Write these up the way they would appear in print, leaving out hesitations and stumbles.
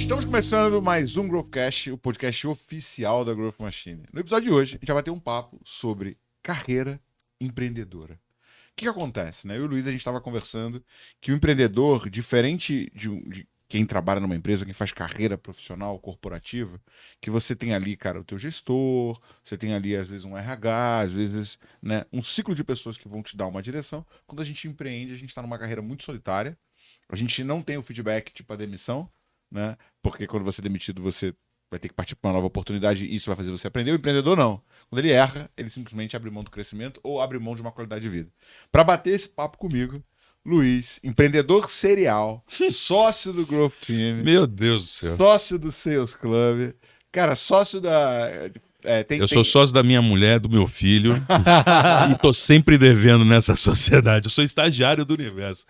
Estamos começando mais um Growthcast, o podcast oficial da Growth Machine. No episódio de hoje, a gente vai ter um papo sobre carreira empreendedora. O que acontece, né? Eu e o Luiz, a gente estava conversando que o empreendedor, diferente de quem trabalha numa empresa, quem faz carreira profissional, corporativa, que você tem ali, cara, o teu gestor, você tem ali, às vezes, um RH, às vezes, né, um ciclo de pessoas que vão te dar uma direção. Quando a gente empreende, a gente está numa carreira muito solitária, a gente não tem o feedback, tipo a demissão, né? Porque quando você é demitido, você vai ter que partir para uma nova oportunidade e isso vai fazer você aprender. O empreendedor não. Quando ele erra, ele simplesmente abre mão do crescimento ou abre mão de uma qualidade de vida. Para bater esse papo comigo, Luiz, empreendedor serial, sócio do Growth Team, Meu Deus do céu. sócio do Sales Club, cara, sócio da... Eu sou sócio da minha mulher, do meu filho, e tô sempre devendo nessa sociedade. Eu sou estagiário do universo.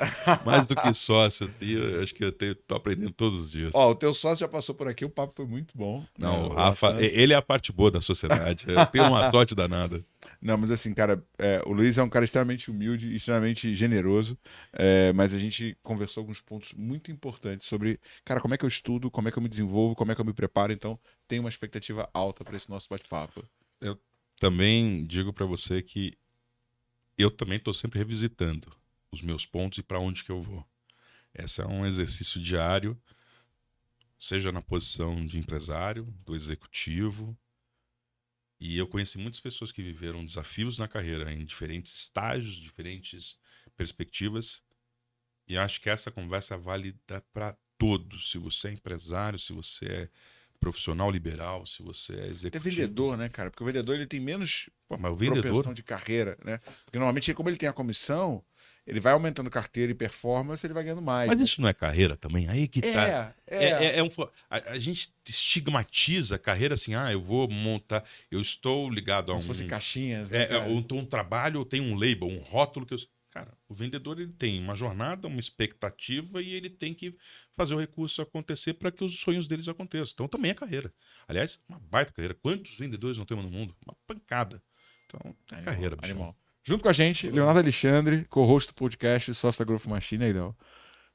Mais do que sócio, assim, eu acho que tô aprendendo todos os dias. Ó, o teu sócio já passou por aqui, o papo foi muito bom. Não, né, o Rafa, ele é a parte boa da sociedade. Eu tenho uma sorte danada. Não, mas assim, cara, o Luiz é um cara extremamente humilde, extremamente generoso, mas a gente conversou alguns pontos muito importantes sobre, cara, como é que eu estudo, como é que eu me desenvolvo, como é que eu me preparo, então tenho uma expectativa alta para esse nosso bate-papo. Eu também digo para você que eu também tô sempre revisitando os meus pontos e para onde que eu vou. Esse é um exercício diário, seja na posição de empresário, do executivo. E eu conheci muitas pessoas que viveram desafios na carreira, em diferentes estágios, diferentes perspectivas. E acho que essa conversa é válida para todos. Se você é empresário, se você é profissional liberal, se você é executivo. Até vendedor, né, cara? Porque o vendedor ele tem menos Pô, mas o vendedor... propensão de carreira, né? Porque normalmente, como ele tem a comissão, ele vai aumentando carteira e performance, ele vai ganhando mais. Mas né? isso não é carreira também? Aí que tá. A gente estigmatiza a carreira assim, eu vou montar, eu estou ligado a Como se fosse caixinhas, né, cara? ou então um trabalho, eu tenho um label, um rótulo que eu... Cara, o vendedor ele tem uma jornada, uma expectativa e ele tem que fazer o recurso acontecer para que os sonhos deles aconteçam. Então também é carreira. Aliás, uma baita carreira. Quantos vendedores não temos no mundo? Uma pancada. Então, é carreira, bicho. Animal. Junto com a gente, Leonardo Alexandre, co-host do podcast, sócio da Growth Machine. Aí, Léo.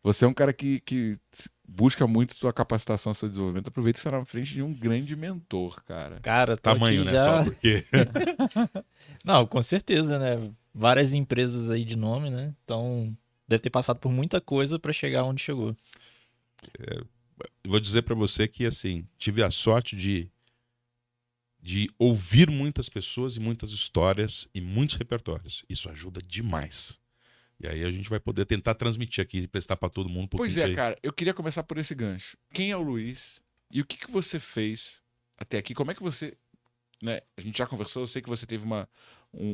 Você é um cara que busca muito sua capacitação, seu desenvolvimento. Aproveita que você está na frente de um grande mentor, cara. Cara, tô Tamanho, aqui né? já... Fala por quê? Não, com certeza, né? Várias empresas aí de nome, né? Então, deve ter passado por muita coisa pra chegar onde chegou. Vou dizer para você que, assim, tive a sorte de ouvir muitas pessoas e muitas histórias e muitos repertórios. Isso ajuda demais. E aí a gente vai poder tentar transmitir aqui e prestar para todo mundo um pouquinho Pois é, disso aí. cara, eu queria começar por esse gancho. Quem é o Luiz e o que você fez até aqui? Como é que você, né? A gente já conversou, eu sei que você teve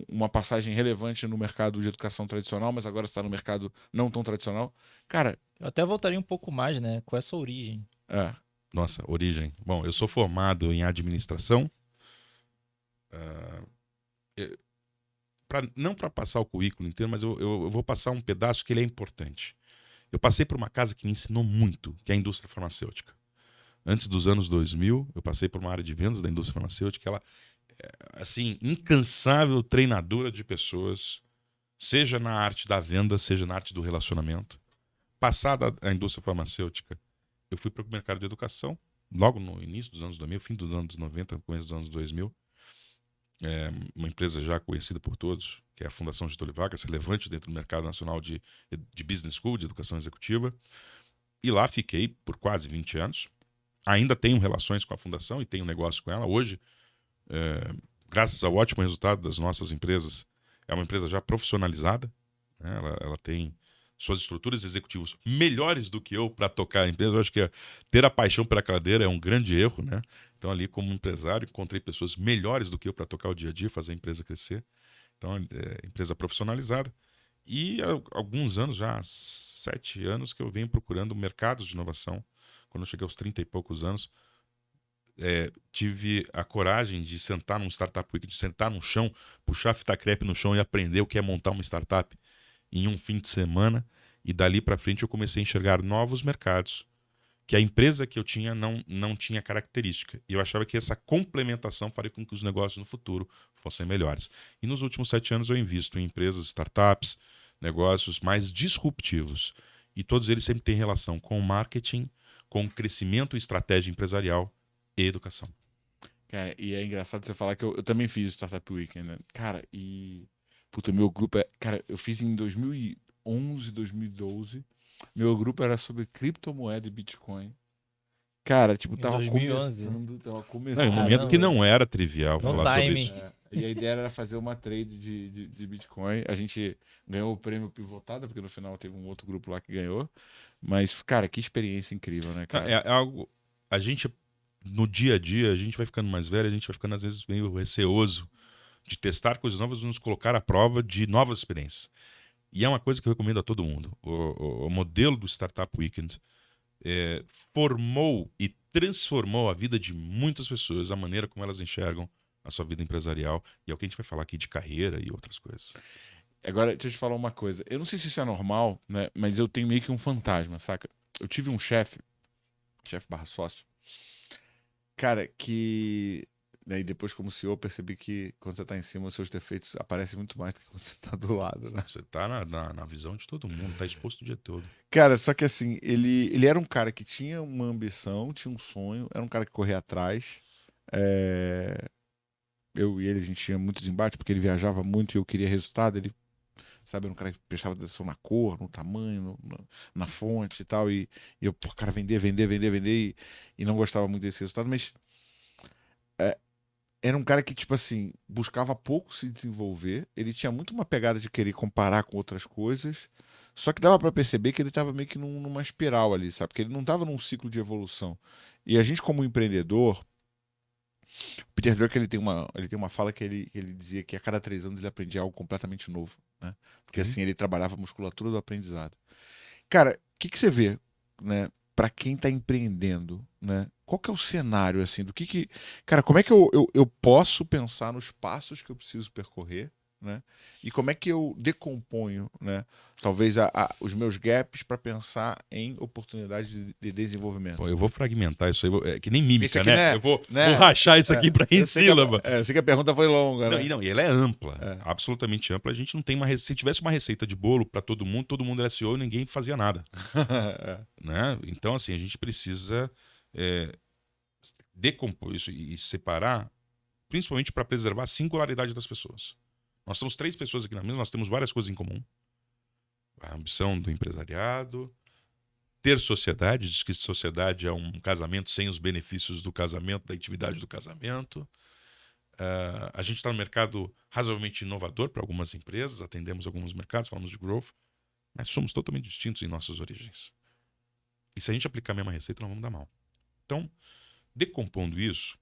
uma passagem relevante no mercado de educação tradicional, mas agora está no mercado não tão tradicional. Cara, Eu até voltaria um pouco mais, né? Qual é a sua origem? Nossa, origem. Bom, eu sou formado em administração. Não para passar o currículo inteiro, mas eu vou passar um pedaço que ele é importante. Eu passei por uma casa que me ensinou muito, que é a indústria farmacêutica. Antes dos anos 2000, eu passei por uma área de vendas da indústria farmacêutica. Ela é, assim, incansável treinadora de pessoas, seja na arte da venda, seja na arte do relacionamento. Passada a indústria farmacêutica, eu fui para o mercado de educação, logo no início dos anos 2000, fim dos anos 90, começo dos anos 2000. Uma empresa já conhecida por todos, que é a Fundação Getúlio Vargas, relevante dentro do mercado nacional de business school, de educação executiva. E lá fiquei por quase 20 anos. Ainda tenho relações com a fundação e tenho negócio com ela. Hoje, graças ao ótimo resultado das nossas empresas, é uma empresa já profissionalizada, né? Ela tem suas estruturas executivas melhores do que eu para tocar a empresa. Eu acho que ter a paixão pela cadeira é um grande erro, né? Então, ali, como empresário, encontrei pessoas melhores do que eu para tocar o dia a dia, fazer a empresa crescer. Então, empresa profissionalizada. E há alguns anos, já há 7 anos, que eu venho procurando mercados de inovação. Quando eu cheguei aos 30 e poucos anos, tive a coragem de sentar num Startup Week, de sentar no chão, puxar a fita crepe no chão e aprender o que é montar uma startup em um fim de semana. E dali para frente eu comecei a enxergar novos mercados que a empresa que eu tinha não tinha característica. E eu achava que essa complementação faria com que os negócios no futuro fossem melhores. E nos últimos 7 anos eu invisto em empresas, startups, negócios mais disruptivos. E todos eles sempre têm relação com o marketing, com crescimento, estratégia empresarial e educação. Cara, e é engraçado você falar que eu também fiz o Startup Weekend, né? Cara, e... Puta, meu grupo é... Cara, eu fiz em 2011, 2012. Meu grupo era sobre criptomoeda e Bitcoin. Cara, tipo, Em tava 2011. começando, tava Não, em um começando. momento que não era trivial No falar sobre timing. isso. E a ideia era fazer uma trade de Bitcoin. A gente ganhou o prêmio pivotada, porque no final teve um outro grupo lá que ganhou. Mas, cara, que experiência incrível, né, Não, cara? é algo... A gente, no dia a dia, a gente vai ficando mais velho, a gente vai ficando, às vezes, meio receoso de testar coisas novas e nos colocar à prova de novas experiências. E é uma coisa que eu recomendo a todo mundo. O modelo do Startup Weekend formou e transformou a vida de muitas pessoas, a maneira como elas enxergam a sua vida empresarial. E é o que a gente vai falar aqui de carreira e outras coisas. Agora, deixa eu te falar uma coisa. Eu não sei se isso é normal, né? Mas eu tenho meio que um fantasma, saca? Eu tive um chefe barra sócio, cara, que... Daí depois, como CEO, eu percebi que quando você tá em cima, os seus defeitos aparecem muito mais do que quando você tá do lado, né? Você tá na visão de todo mundo, tá exposto o dia todo. Cara, só que assim, ele era um cara que tinha uma ambição, tinha um sonho, era um cara que corria atrás. É, eu e ele, a gente tinha muitos embates, porque ele viajava muito e eu queria resultado. Ele, sabe, era um cara que prestava atenção na cor, no tamanho, na fonte e tal. E eu, pô, cara, vender e não gostava muito desse resultado, mas é, era um cara que, tipo assim, buscava pouco se desenvolver. Ele tinha muito uma pegada de querer comparar com outras coisas. Só que dava pra perceber que ele tava meio que numa espiral ali, sabe? Porque ele não tava num ciclo de evolução. E a gente, como empreendedor, o Peter Drucker ele tem uma fala que ele dizia que a cada 3 anos ele aprendia algo completamente novo, né? Porque assim ele trabalhava a musculatura do aprendizado. Cara, o que você vê, né, para quem tá empreendendo, né? Qual que é o cenário, assim, Cara, como é que eu posso pensar nos passos que eu preciso percorrer, né? E como é que eu decomponho, né? Talvez os meus gaps para pensar em oportunidades de desenvolvimento. Pô, eu vou fragmentar isso aí, é que nem Esse mímica, aqui, né? né? Eu vou Né? rachar isso aqui pra em Eu sei que a- sílaba. eu sei que a pergunta foi longa, né? Não, e ela é ampla, É. absolutamente ampla. A gente não tem se tivesse uma receita de bolo para todo mundo era CEO e ninguém fazia nada, né? Então, assim, a gente precisa decompor isso e separar, principalmente para preservar a singularidade das pessoas. Nós somos 3 pessoas aqui na mesa, nós temos várias coisas em comum. A ambição do empresariado, ter sociedade, diz que sociedade é um casamento sem os benefícios do casamento, da intimidade do casamento. A gente está no mercado razoavelmente inovador para algumas empresas, atendemos alguns mercados, falamos de growth, mas somos totalmente distintos em nossas origens. E se a gente aplicar a mesma receita, nós vamos dar mal. Então, decompondo isso,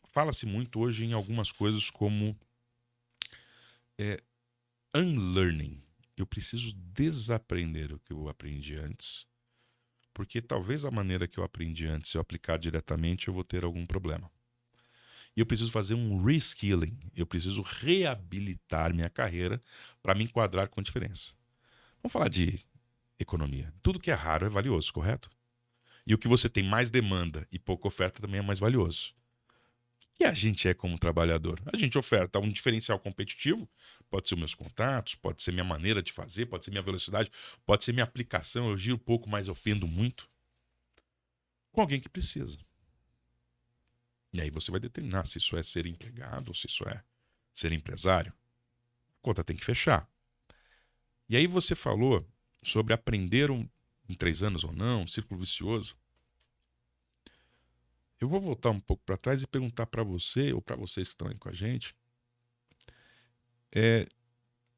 fala-se muito hoje em algumas coisas como unlearning. Eu preciso desaprender o que eu aprendi antes, porque talvez a maneira que eu aprendi antes, se eu aplicar diretamente, eu vou ter algum problema. E eu preciso fazer um reskilling. Eu preciso reabilitar minha carreira para me enquadrar com diferença. Vamos falar de economia. Tudo que é raro é valioso, correto? E o que você tem mais demanda e pouca oferta também é mais valioso. O que a gente é como trabalhador? A gente oferta um diferencial competitivo. Pode ser os meus contatos, pode ser minha maneira de fazer, pode ser minha velocidade, pode ser minha aplicação. Eu giro pouco, mas ofendo muito. Com alguém que precisa. E aí você vai determinar se isso é ser empregado ou se isso é ser empresário. A conta tem que fechar. E aí você falou sobre aprender em 3 anos ou não, um círculo vicioso. Eu vou voltar um pouco para trás e perguntar para você, ou para vocês que estão aí com a gente,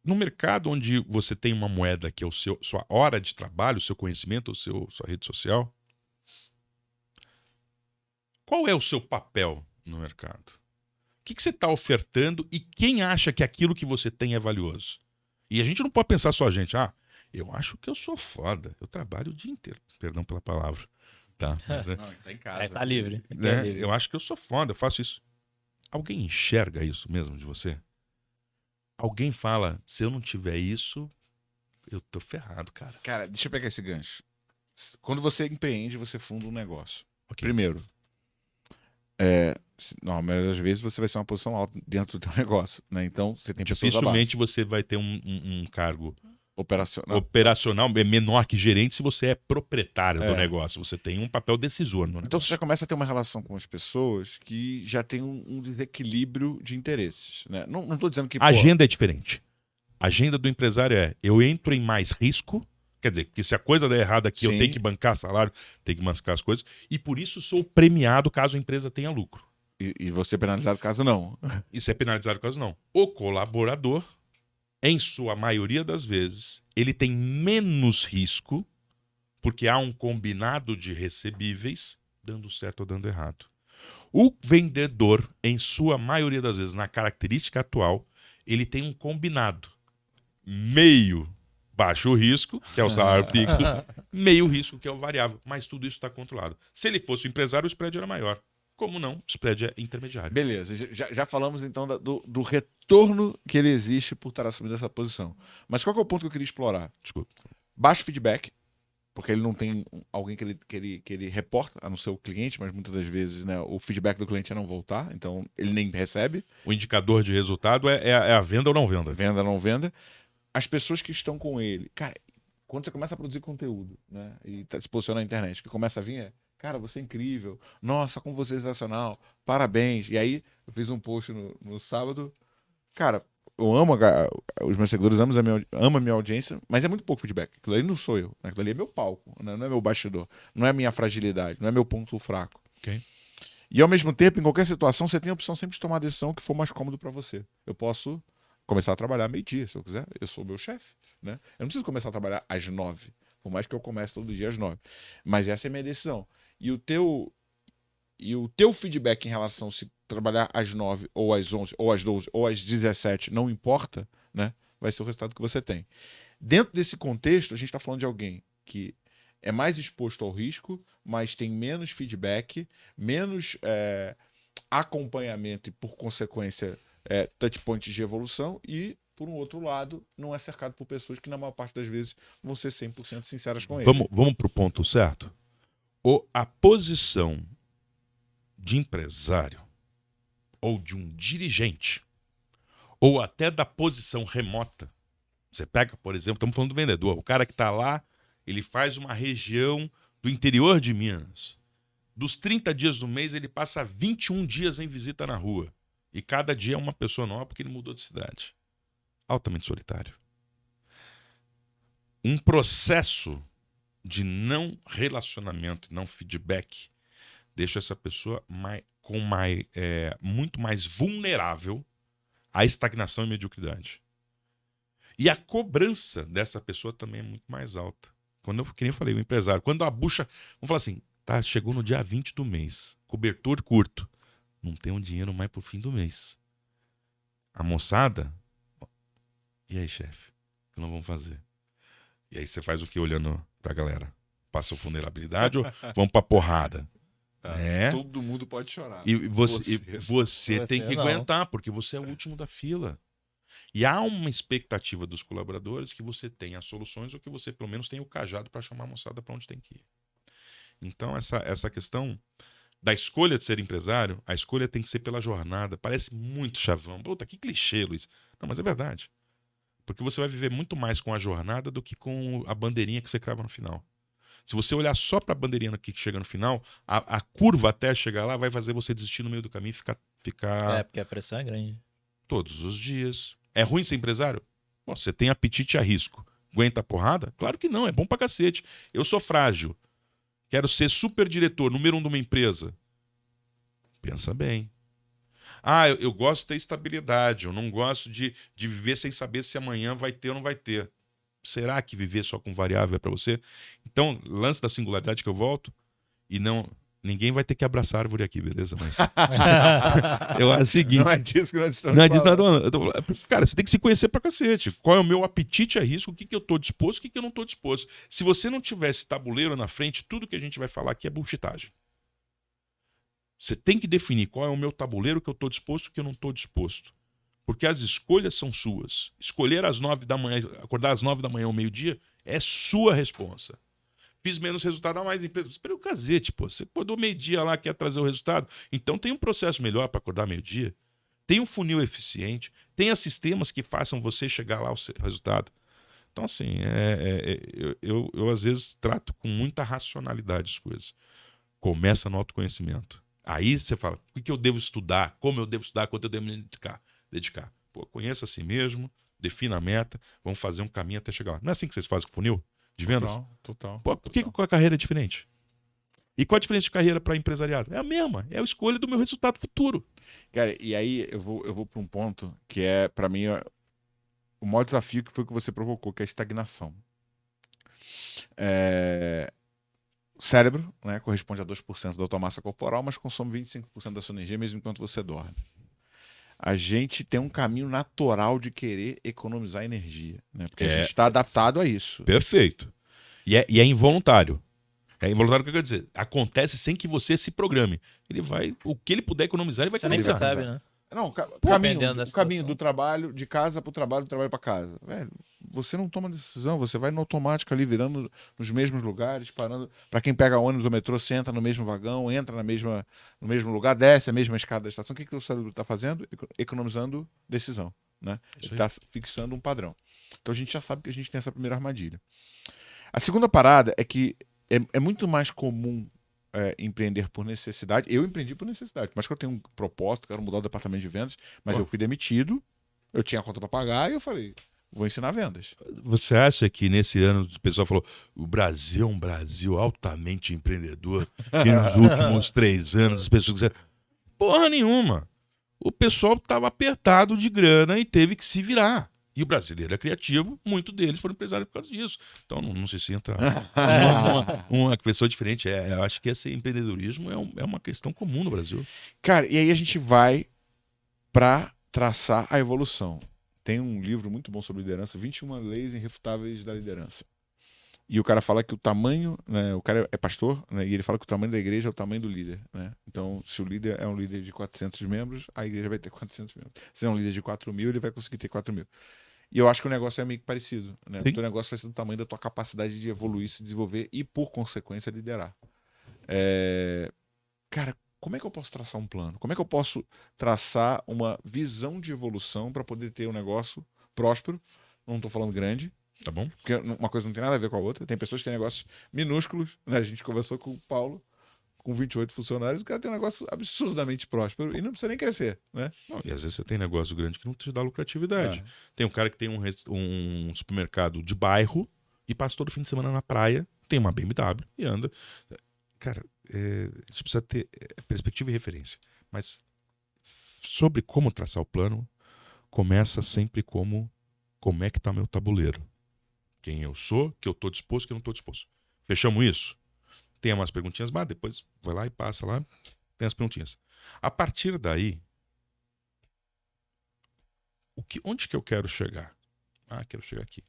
no mercado onde você tem uma moeda que é sua hora de trabalho, o seu conhecimento, sua rede social, qual é o seu papel no mercado? O que você está ofertando e quem acha que aquilo que você tem é valioso? E a gente não pode pensar só a gente, eu acho que eu sou foda, eu trabalho o dia inteiro, perdão pela palavra, tá? Mas, Não, tá em casa. Tá livre. né? Eu acho que eu sou foda, eu faço isso. Alguém enxerga isso mesmo de você? Alguém fala, se eu não tiver isso, eu tô ferrado, cara. Cara, deixa eu pegar esse gancho. Quando você empreende, você funda um negócio. Ok. Primeiro, na maioria das vezes você vai ser uma posição alta dentro do teu negócio, né? Então você tem pessoas abaixo. Dificilmente você vai ter um cargo operacional. é menor que gerente se você é proprietário do É. negócio. Você tem um papel decisor no negócio. Então você já começa a ter uma relação com as pessoas que já tem um desequilíbrio de interesses, né? Não estou dizendo que... A agenda é diferente. A agenda do empresário é: eu entro em mais risco, quer dizer, que se a coisa der errado aqui, eu Sim. tenho que bancar salário, tenho que bancar as coisas, e por isso sou premiado caso a empresa tenha lucro. E você penalizado caso não. Isso é penalizado caso não. O colaborador, em sua maioria das vezes, ele tem menos risco, porque há um combinado de recebíveis, dando certo ou dando errado. O vendedor, em sua maioria das vezes, na característica atual, ele tem um combinado. Meio baixo risco, que é o salário fixo, meio risco, que é o variável. Mas tudo isso está controlado. Se ele fosse o empresário, o spread era maior. Como não? O spread é intermediário. Beleza, já falamos então do retorno que ele existe por estar assumindo essa posição. Mas qual que é o ponto que eu queria explorar? Desculpa. Baixo feedback, porque ele não tem alguém que ele reporta, a não ser o cliente, mas muitas das vezes, né, o feedback do cliente é não voltar, então ele nem recebe. O indicador de resultado é a venda ou não venda. Venda, não venda. As pessoas que estão com ele, cara, quando você começa a produzir conteúdo, né, e se posiciona na internet, que começa a vir cara, você é incrível, nossa, como você é sensacional, parabéns. E aí, eu fiz um post no sábado, cara, eu amo, os meus seguidores amam a minha audiência, mas é muito pouco feedback. Aquilo ali não sou eu, né? Aquilo ali é meu palco, né? Não é meu bastidor, não é minha fragilidade, não é meu ponto fraco. Ok. E ao mesmo tempo, em qualquer situação, você tem a opção sempre de tomar a decisão que for mais cômodo para você. Eu posso começar a trabalhar meio-dia, se eu quiser, eu sou o meu chefe, né? Eu não preciso começar a trabalhar às 9, por mais que eu comece todo dia às 9. Mas essa é a minha decisão. E o teu feedback em relação a se trabalhar às 9, ou às 11, ou às 12, ou às 17, não importa, né? Vai ser o resultado que você tem. Dentro desse contexto, a gente está falando de alguém que é mais exposto ao risco, mas tem menos feedback, menos acompanhamento e, por consequência, touch points de evolução e, por um outro lado, não é cercado por pessoas que, na maior parte das vezes, vão ser 100% sinceras com ele. Vamos para o ponto certo? A posição de empresário, ou de um dirigente, ou até da posição remota. Você pega, por exemplo, estamos falando do vendedor, o cara que está lá, ele faz uma região do interior de Minas. Dos 30 dias do mês, ele passa 21 dias em visita na rua. E cada dia é uma pessoa nova porque ele mudou de cidade. Altamente solitário. Um processo de não relacionamento, não feedback, deixa essa pessoa muito mais vulnerável à estagnação e mediocridade. E a cobrança dessa pessoa também é muito mais alta. Que nem eu falei, o empresário, quando a bucha, vamos falar assim, tá, chegou no dia 20 do mês, cobertor curto, não tem um dinheiro mais pro fim do mês. A moçada, e aí, chefe, o que nós vamos fazer? E aí você faz o que olhando pra galera? Passa a vulnerabilidade ou vamos pra porrada? Todo mundo pode chorar. E você tem que não. aguentar, porque você é o último da fila. E há uma expectativa dos colaboradores que você tenha soluções ou que você pelo menos tenha o cajado para chamar a moçada para onde tem que ir. Então essa questão da escolha de ser empresário, a escolha tem que ser pela jornada. Parece muito chavão. Puta, que clichê, Luiz. Não, mas é verdade. Porque você vai viver muito mais com a jornada do que com a bandeirinha que você crava no final. Se você olhar só para a bandeirinha que chega no final, a curva até chegar lá vai fazer você desistir no meio do caminho e ficar... porque a pressão é grande. Todos os dias. É ruim ser empresário? Bom, você tem apetite a risco. Aguenta a porrada? Claro que não, é bom pra cacete. Eu sou frágil. Quero ser super diretor, número 1 de uma empresa. Pensa bem. Eu gosto de ter estabilidade. Eu não gosto de viver sem saber se amanhã vai ter ou não vai ter. Será que viver só com variável é pra você? Então, lance da singularidade que eu volto e não... Ninguém vai ter que abraçar a árvore aqui, beleza? Mas eu acho o seguinte... Não é disso que nós estamos Não é disso, falando. não. Cara, você tem que se conhecer pra cacete. Qual é o meu apetite a risco, o que eu tô disposto, o que eu não tô disposto. Se você não tivesse tabuleiro na frente, tudo que a gente vai falar aqui é bullshitagem. Você tem que definir qual é o meu tabuleiro que eu tô disposto e o que eu não tô disposto. Porque as escolhas são suas. Escolher às 9 da manhã, acordar às 9 da manhã ao meio-dia, é sua responsa. Fiz menos resultado a mais empresa. Espera o cacete, pô. Você acordou meio-dia lá, quer trazer o resultado. Então tem um processo melhor para acordar meio-dia. Tem um funil eficiente. Tenha sistemas que façam você chegar lá ao resultado. Então, assim, eu às vezes trato com muita racionalidade as coisas. Começa no autoconhecimento. Aí você fala, o que eu devo estudar? Como eu devo estudar? Quanto eu devo me dedicar? Pô, conheça a si mesmo, defina a meta, vamos fazer um caminho até chegar lá. Não é assim que vocês fazem com o funil de vendas? Total. Pô, por que a carreira é diferente? E qual a diferença de carreira para empresariado? É a mesma, é a escolha do meu resultado futuro. Cara, e aí eu vou para um ponto que é, para mim, o maior desafio que foi o que você provocou, que é a estagnação. O cérebro, né, corresponde a 2% da tua massa corporal, mas consome 25% da sua energia mesmo enquanto você dorme. A gente tem um caminho natural de querer economizar energia, né? Porque a gente está adaptado a isso. Perfeito. E é involuntário. É involuntário o que eu quero dizer. Acontece sem que você se programe. Ele vai, o que ele puder economizar, ele vai Você nem economizar. percebe, né? Não, dependendo da o caminho situação. do trabalho, de casa para o trabalho, do trabalho para casa. Velho, você não toma decisão, você vai no automático ali, virando nos mesmos lugares, parando. Para quem pega ônibus ou metrô, senta no mesmo vagão, entra no mesmo lugar, desce a mesma escada da estação. O que o cérebro está fazendo? Economizando decisão, né? Ele está fixando um padrão. Então a gente já sabe que a gente tem essa primeira armadilha. A segunda parada é que é muito mais comum empreender por necessidade. Eu empreendi por necessidade, mas que eu tenho um propósito, quero mudar o departamento de vendas, mas eu fui demitido, eu tinha a conta para pagar e eu falei, vou ensinar vendas. Você acha que nesse ano o pessoal falou o Brasil é um Brasil altamente empreendedor, que nos últimos 3 anos as pessoas quiseram... Porra nenhuma. O pessoal estava apertado de grana e teve que se virar. E o brasileiro é criativo, muitos deles foram empresários por causa disso. Então não sei se entra uma pessoa diferente. Eu acho que esse empreendedorismo é uma questão comum no Brasil. Cara, e aí a gente vai para traçar a evolução. Tem um livro muito bom sobre liderança, 21 Leis Irrefutáveis da Liderança. E o cara fala que o tamanho, né, o cara é pastor, né, e ele fala que o tamanho da igreja é o tamanho do líder, né? Então, se o líder é um líder de 400 membros, a igreja vai ter 400 membros. Se é um líder de 4.000, ele vai conseguir ter 4.000. E eu acho que o negócio é meio que parecido, né? Sim. O teu negócio vai ser do tamanho da tua capacidade de evoluir, se desenvolver e, por consequência, liderar. Cara, como é que eu posso traçar um plano? Como é que eu posso traçar uma visão de evolução para poder ter um negócio próspero? Não estou falando grande, Tá bom? porque uma coisa não tem nada a ver com a outra. Tem pessoas que têm negócios minúsculos, né? A gente conversou com o Paulo, com 28 funcionários, o cara tem um negócio absurdamente próspero e não precisa nem crescer, né? Não, e às vezes você tem negócio grande que não te dá lucratividade. Tem um cara que tem um supermercado de bairro e passa todo fim de semana na praia, tem uma BMW e anda. Cara, a gente precisa ter perspectiva e referência. Mas sobre como traçar o plano, começa sempre como é que está meu tabuleiro. Quem eu sou, que eu estou disposto, que eu não estou disposto. Fechamos isso? Tem umas perguntinhas, mas depois vai lá e passa lá, tem as perguntinhas. A partir daí, onde que eu quero chegar? Ah, quero chegar aqui.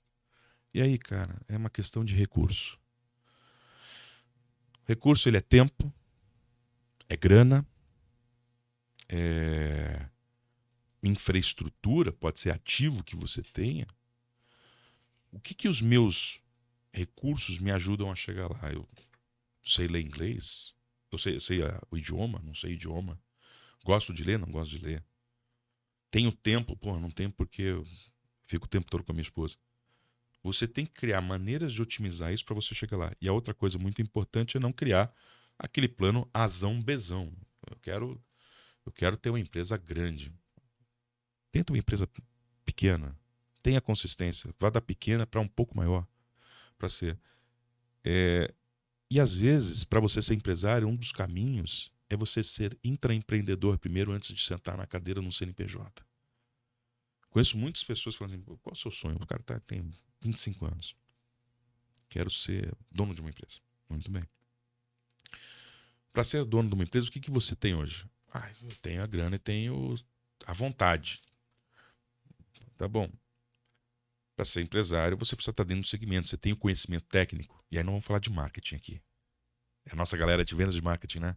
E aí, cara, é uma questão de recurso. Recurso, ele é tempo, é grana, é infraestrutura, pode ser ativo que você tenha. O que os meus recursos me ajudam a chegar lá? Eu sei ler inglês, eu sei o idioma, não sei idioma. Gosto de ler, não gosto de ler. Tenho tempo, não tenho porque eu fico o tempo todo com a minha esposa. Você tem que criar maneiras de otimizar isso para você chegar lá. E a outra coisa muito importante é não criar aquele plano azão bezão. Eu quero ter uma empresa grande. Tenta uma empresa pequena. Tenha consistência. Vá da pequena para um pouco maior. Para ser. E às vezes, para você ser empresário, um dos caminhos é você ser intraempreendedor primeiro antes de sentar na cadeira no CNPJ. Conheço muitas pessoas falando assim, qual é o seu sonho? O cara tem 25 anos. Quero ser dono de uma empresa. Muito bem. Para ser dono de uma empresa, o que você tem hoje? Eu tenho a grana e tenho a vontade. Tá bom. Para ser empresário, você precisa estar dentro do segmento. Você tem o conhecimento técnico. E aí não vamos falar de marketing aqui. É a nossa galera de vendas de marketing, né?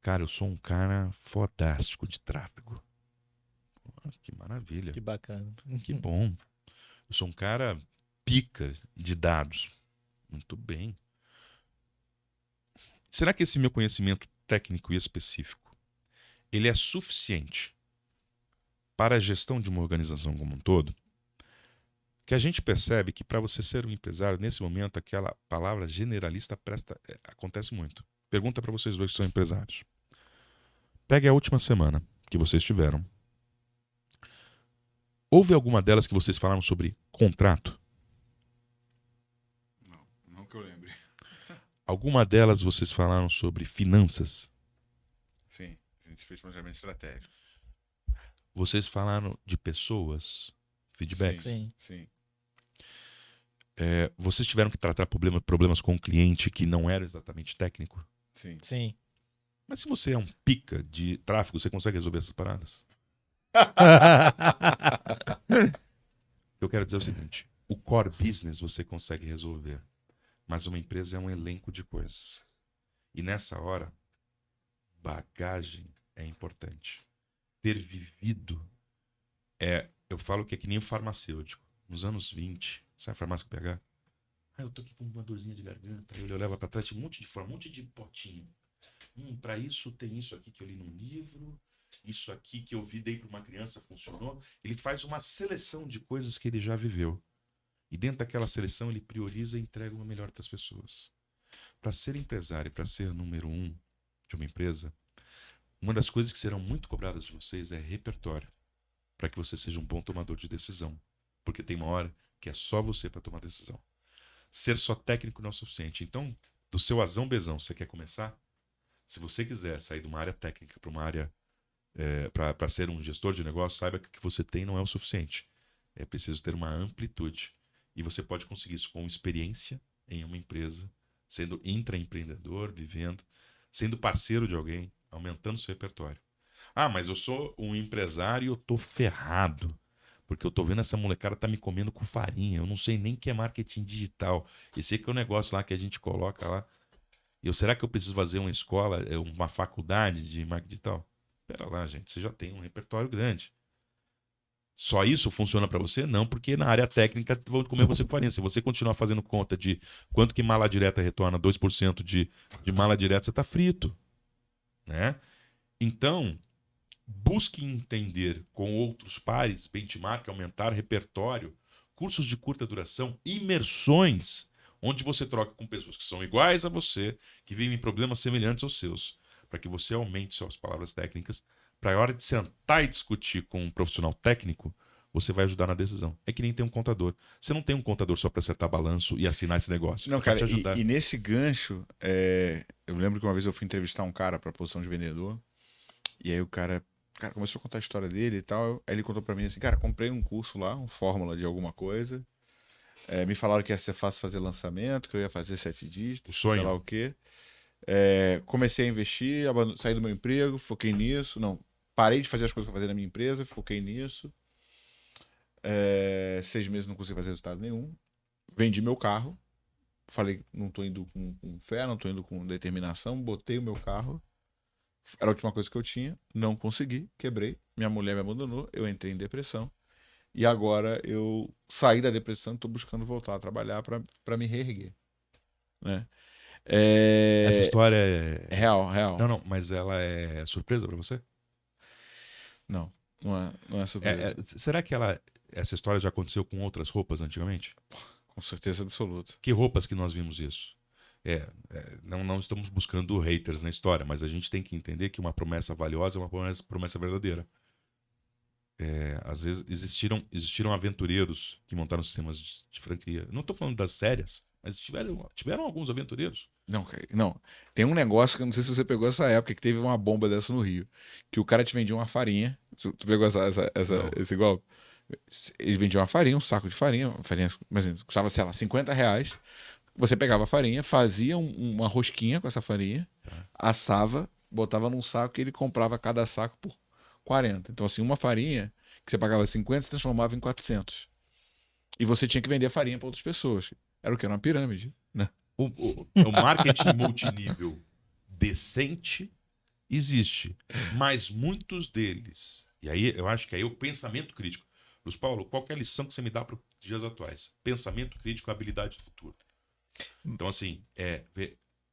Cara, eu sou um cara fodástico de tráfego. Que maravilha. Que bacana. Que bom. Eu sou um cara pica de dados. Muito bem. Será que esse meu conhecimento técnico e específico, ele é suficiente para a gestão de uma organização como um todo? que a gente percebe que para você ser um empresário, nesse momento, aquela palavra generalista acontece muito. Pergunta para vocês dois que são empresários. Pegue a última semana que vocês tiveram. Houve alguma delas que vocês falaram sobre contrato? Não que eu lembre. Alguma delas vocês falaram sobre finanças? Sim, a gente fez planejamento estratégico. Vocês falaram de pessoas? Feedback? Sim. Sim. Vocês tiveram que tratar problemas com o cliente que não era exatamente técnico? Sim. Sim. Mas se você é um pica de tráfego, você consegue resolver essas paradas? Eu quero dizer o seguinte, o core business você consegue resolver, mas uma empresa é um elenco de coisas. E nessa hora, bagagem é importante. Ter vivido eu falo que é que nem o farmacêutico. Nos anos 20, sabe a farmácia que pegar? Eu tô aqui com uma dorzinha de garganta. Aí ele leva pra trás, um monte de potinho. Pra isso tem isso aqui que eu li num livro, isso aqui que eu vi, dei pra uma criança, funcionou. Ele faz uma seleção de coisas que ele já viveu. E dentro daquela seleção ele prioriza e entrega o melhor para as pessoas. Para ser empresário, para ser número 1 de uma empresa, uma das coisas que serão muito cobradas de vocês é repertório, para que você seja um bom tomador de decisão. Porque tem uma hora que é só você para tomar decisão. Ser só técnico não é o suficiente. Então, do seu azão bezão, você quer começar? Se você quiser sair de uma área técnica para uma área para ser um gestor de negócio, saiba que o que você tem não é o suficiente. É preciso ter uma amplitude. E você pode conseguir isso com experiência em uma empresa, sendo intraempreendedor, vivendo, sendo parceiro de alguém, aumentando seu repertório. Mas eu sou um empresário e eu tô ferrado. Porque eu tô vendo essa molecada tá me comendo com farinha. Eu não sei nem o que é marketing digital. Esse aqui é o negócio lá que a gente coloca lá. Será que eu preciso fazer uma escola, uma faculdade de marketing digital? Pera lá, gente. Você já tem um repertório grande. Só isso funciona para você? Não, porque na área técnica vão comer você com farinha. Se você continuar fazendo conta de quanto que mala direta retorna 2% de mala direta, você tá frito. Né? Então, busque entender com outros pares, benchmark, aumentar repertório, cursos de curta duração, imersões, onde você troca com pessoas que são iguais a você, que vivem problemas semelhantes aos seus, para que você aumente suas palavras técnicas, para a hora de sentar e discutir com um profissional técnico, você vai ajudar na decisão. É que nem tem um contador. Você não tem um contador só para acertar balanço e assinar esse negócio. Não, Ele cara, vai te ajudar. e nesse gancho, eu lembro que uma vez eu fui entrevistar um cara para a posição de vendedor, e aí o cara começou a contar a história dele e tal. Aí ele contou para mim assim, cara, comprei um curso lá, uma fórmula de alguma coisa. Me falaram que ia ser fácil fazer lançamento, que eu ia fazer 7 dígitos, O sonho. sei lá o quê. Comecei a investir, saí do meu emprego, foquei nisso. Não, parei de fazer as coisas que eu fazia na minha empresa, foquei nisso. 6 meses não consegui fazer resultado nenhum. Vendi meu carro. Falei, não tô indo com fé, não tô indo com determinação. Botei o meu carro. Era a última coisa que eu tinha. Não consegui, quebrei. Minha mulher me abandonou, eu entrei em depressão. E agora eu saí da depressão e tô buscando voltar a trabalhar para me reerguer. Né? Essa história é... Real. Não, mas ela é surpresa para você? Não é surpresa. Será que essa história já aconteceu com outras roupas antigamente? Com certeza absoluta. Que roupas que nós vimos isso? Não estamos buscando haters na história, mas a gente tem que entender que uma promessa valiosa é uma promessa verdadeira. Às vezes existiram aventureiros que montaram sistemas de franquia. Não estou falando das sérias, mas tiveram alguns aventureiros. Não. Tem um negócio que eu não sei se você pegou essa época, que teve uma bomba dessa no Rio. Que o cara te vendia uma farinha. Tu pegou esse golpe? Ele vendia uma farinha, um saco de farinha, mas custava, sei lá, R$50. Você pegava a farinha, fazia uma rosquinha com essa farinha, assava, botava num saco e ele comprava cada saco por 40. Então, assim, uma farinha que você pagava 50 se transformava em 400. E você tinha que vender farinha para outras pessoas. Era o quê? Era uma pirâmide, né? O marketing multinível decente existe, mas muitos deles, e aí eu acho que aí o pensamento crítico. Luiz Paulo, qual que é a lição que você me dá para os dias atuais? Pensamento crítico, habilidade do futuro. Então, assim,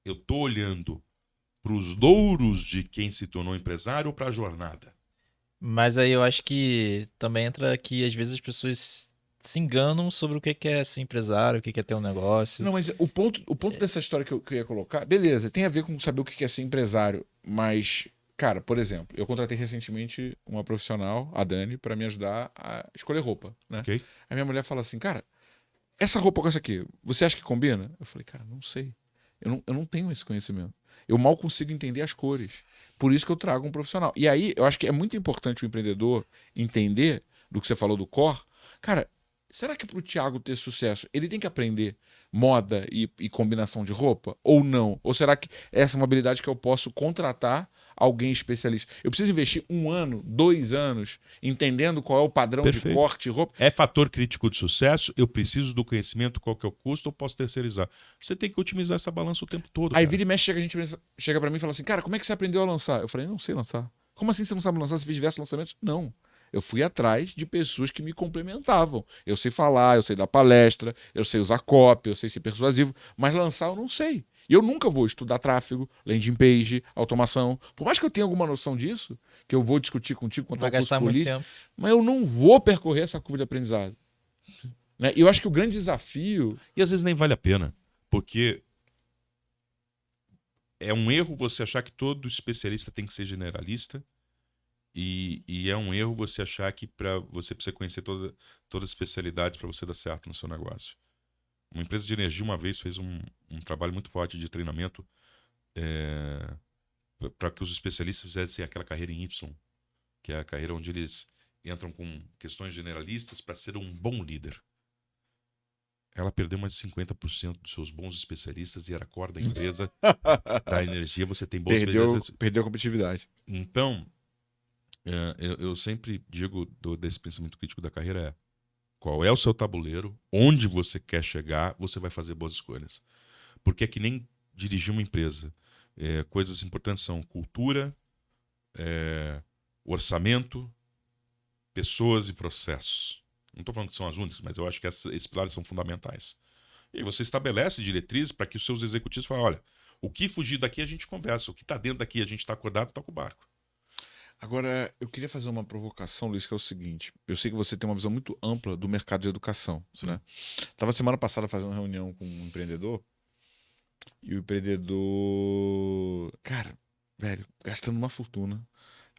eu tô olhando para os louros de quem se tornou empresário ou para a jornada? Mas aí eu acho que também entra que às vezes as pessoas se enganam sobre o que é ser empresário, o que é ter um negócio. Não, mas o ponto dessa história que eu ia colocar, beleza, tem a ver com saber o que é ser empresário, mas, cara, por exemplo, eu contratei recentemente uma profissional, a Dani, pra me ajudar a escolher roupa, né? Ok? Aí minha mulher fala assim, cara, essa roupa com essa aqui, você acha que combina? Eu falei, cara, não sei. Eu não tenho esse conhecimento. Eu mal consigo entender as cores. Por isso que eu trago um profissional. E aí, eu acho que é muito importante o empreendedor entender do que você falou do core. Cara, será que para o Thiago ter sucesso, ele tem que aprender moda e combinação de roupa? Ou não? Ou será que essa é uma habilidade que eu posso contratar alguém especialista? Eu preciso investir 1 ano, 2 anos, entendendo qual é o padrão de Perfeito. corte de roupa? É fator crítico de sucesso, eu preciso do conhecimento, qual que é o custo, eu posso terceirizar. Você tem que otimizar essa balança o tempo todo. Aí cara. vira e mexe, chega pra mim e fala assim, cara, como é que você aprendeu a lançar? Eu falei, não sei lançar. Como assim você não sabe lançar? Você fez diversos lançamentos? Não. Eu fui atrás de pessoas que me complementavam. Eu sei falar, eu sei dar palestra, eu sei usar copy, eu sei ser persuasivo, mas lançar eu não sei. E eu nunca vou estudar tráfego, landing page, automação. Por mais que eu tenha alguma noção disso, que eu vou discutir contigo quanto Vai ao custo gastar por muito lead, tempo. mas eu não vou percorrer essa curva de aprendizado. Né? E eu acho que o grande desafio... E às vezes nem vale a pena, porque é um erro você achar que todo especialista tem que ser generalista e é um erro você achar que você precisa conhecer todas as especialidades para você dar certo no seu negócio. Uma empresa de energia uma vez fez um trabalho muito forte de treinamento para que os especialistas fizessem aquela carreira em Y, que é a carreira onde eles entram com questões generalistas para ser um bom líder. Ela perdeu mais de 50% dos seus bons especialistas e era core da empresa da energia. Você tem bons especialistas. Perdeu a competitividade. Então, eu sempre digo desse pensamento crítico da carreira qual é o seu tabuleiro, onde você quer chegar, você vai fazer boas escolhas. Porque é que nem dirigir uma empresa. Coisas importantes são cultura, orçamento, pessoas e processos. Não estou falando que são as únicas, mas eu acho que esses pilares são fundamentais. E aí você estabelece diretrizes para que os seus executivos falem, olha, o que fugir daqui a gente conversa, o que está dentro daqui a gente está acordado, toca o barco. Agora, eu queria fazer uma provocação, Luiz, que é o seguinte. Eu sei que você tem uma visão muito ampla do mercado de educação, né? Tava semana passada fazendo uma reunião com um empreendedor e o empreendedor, cara, velho, gastando uma fortuna.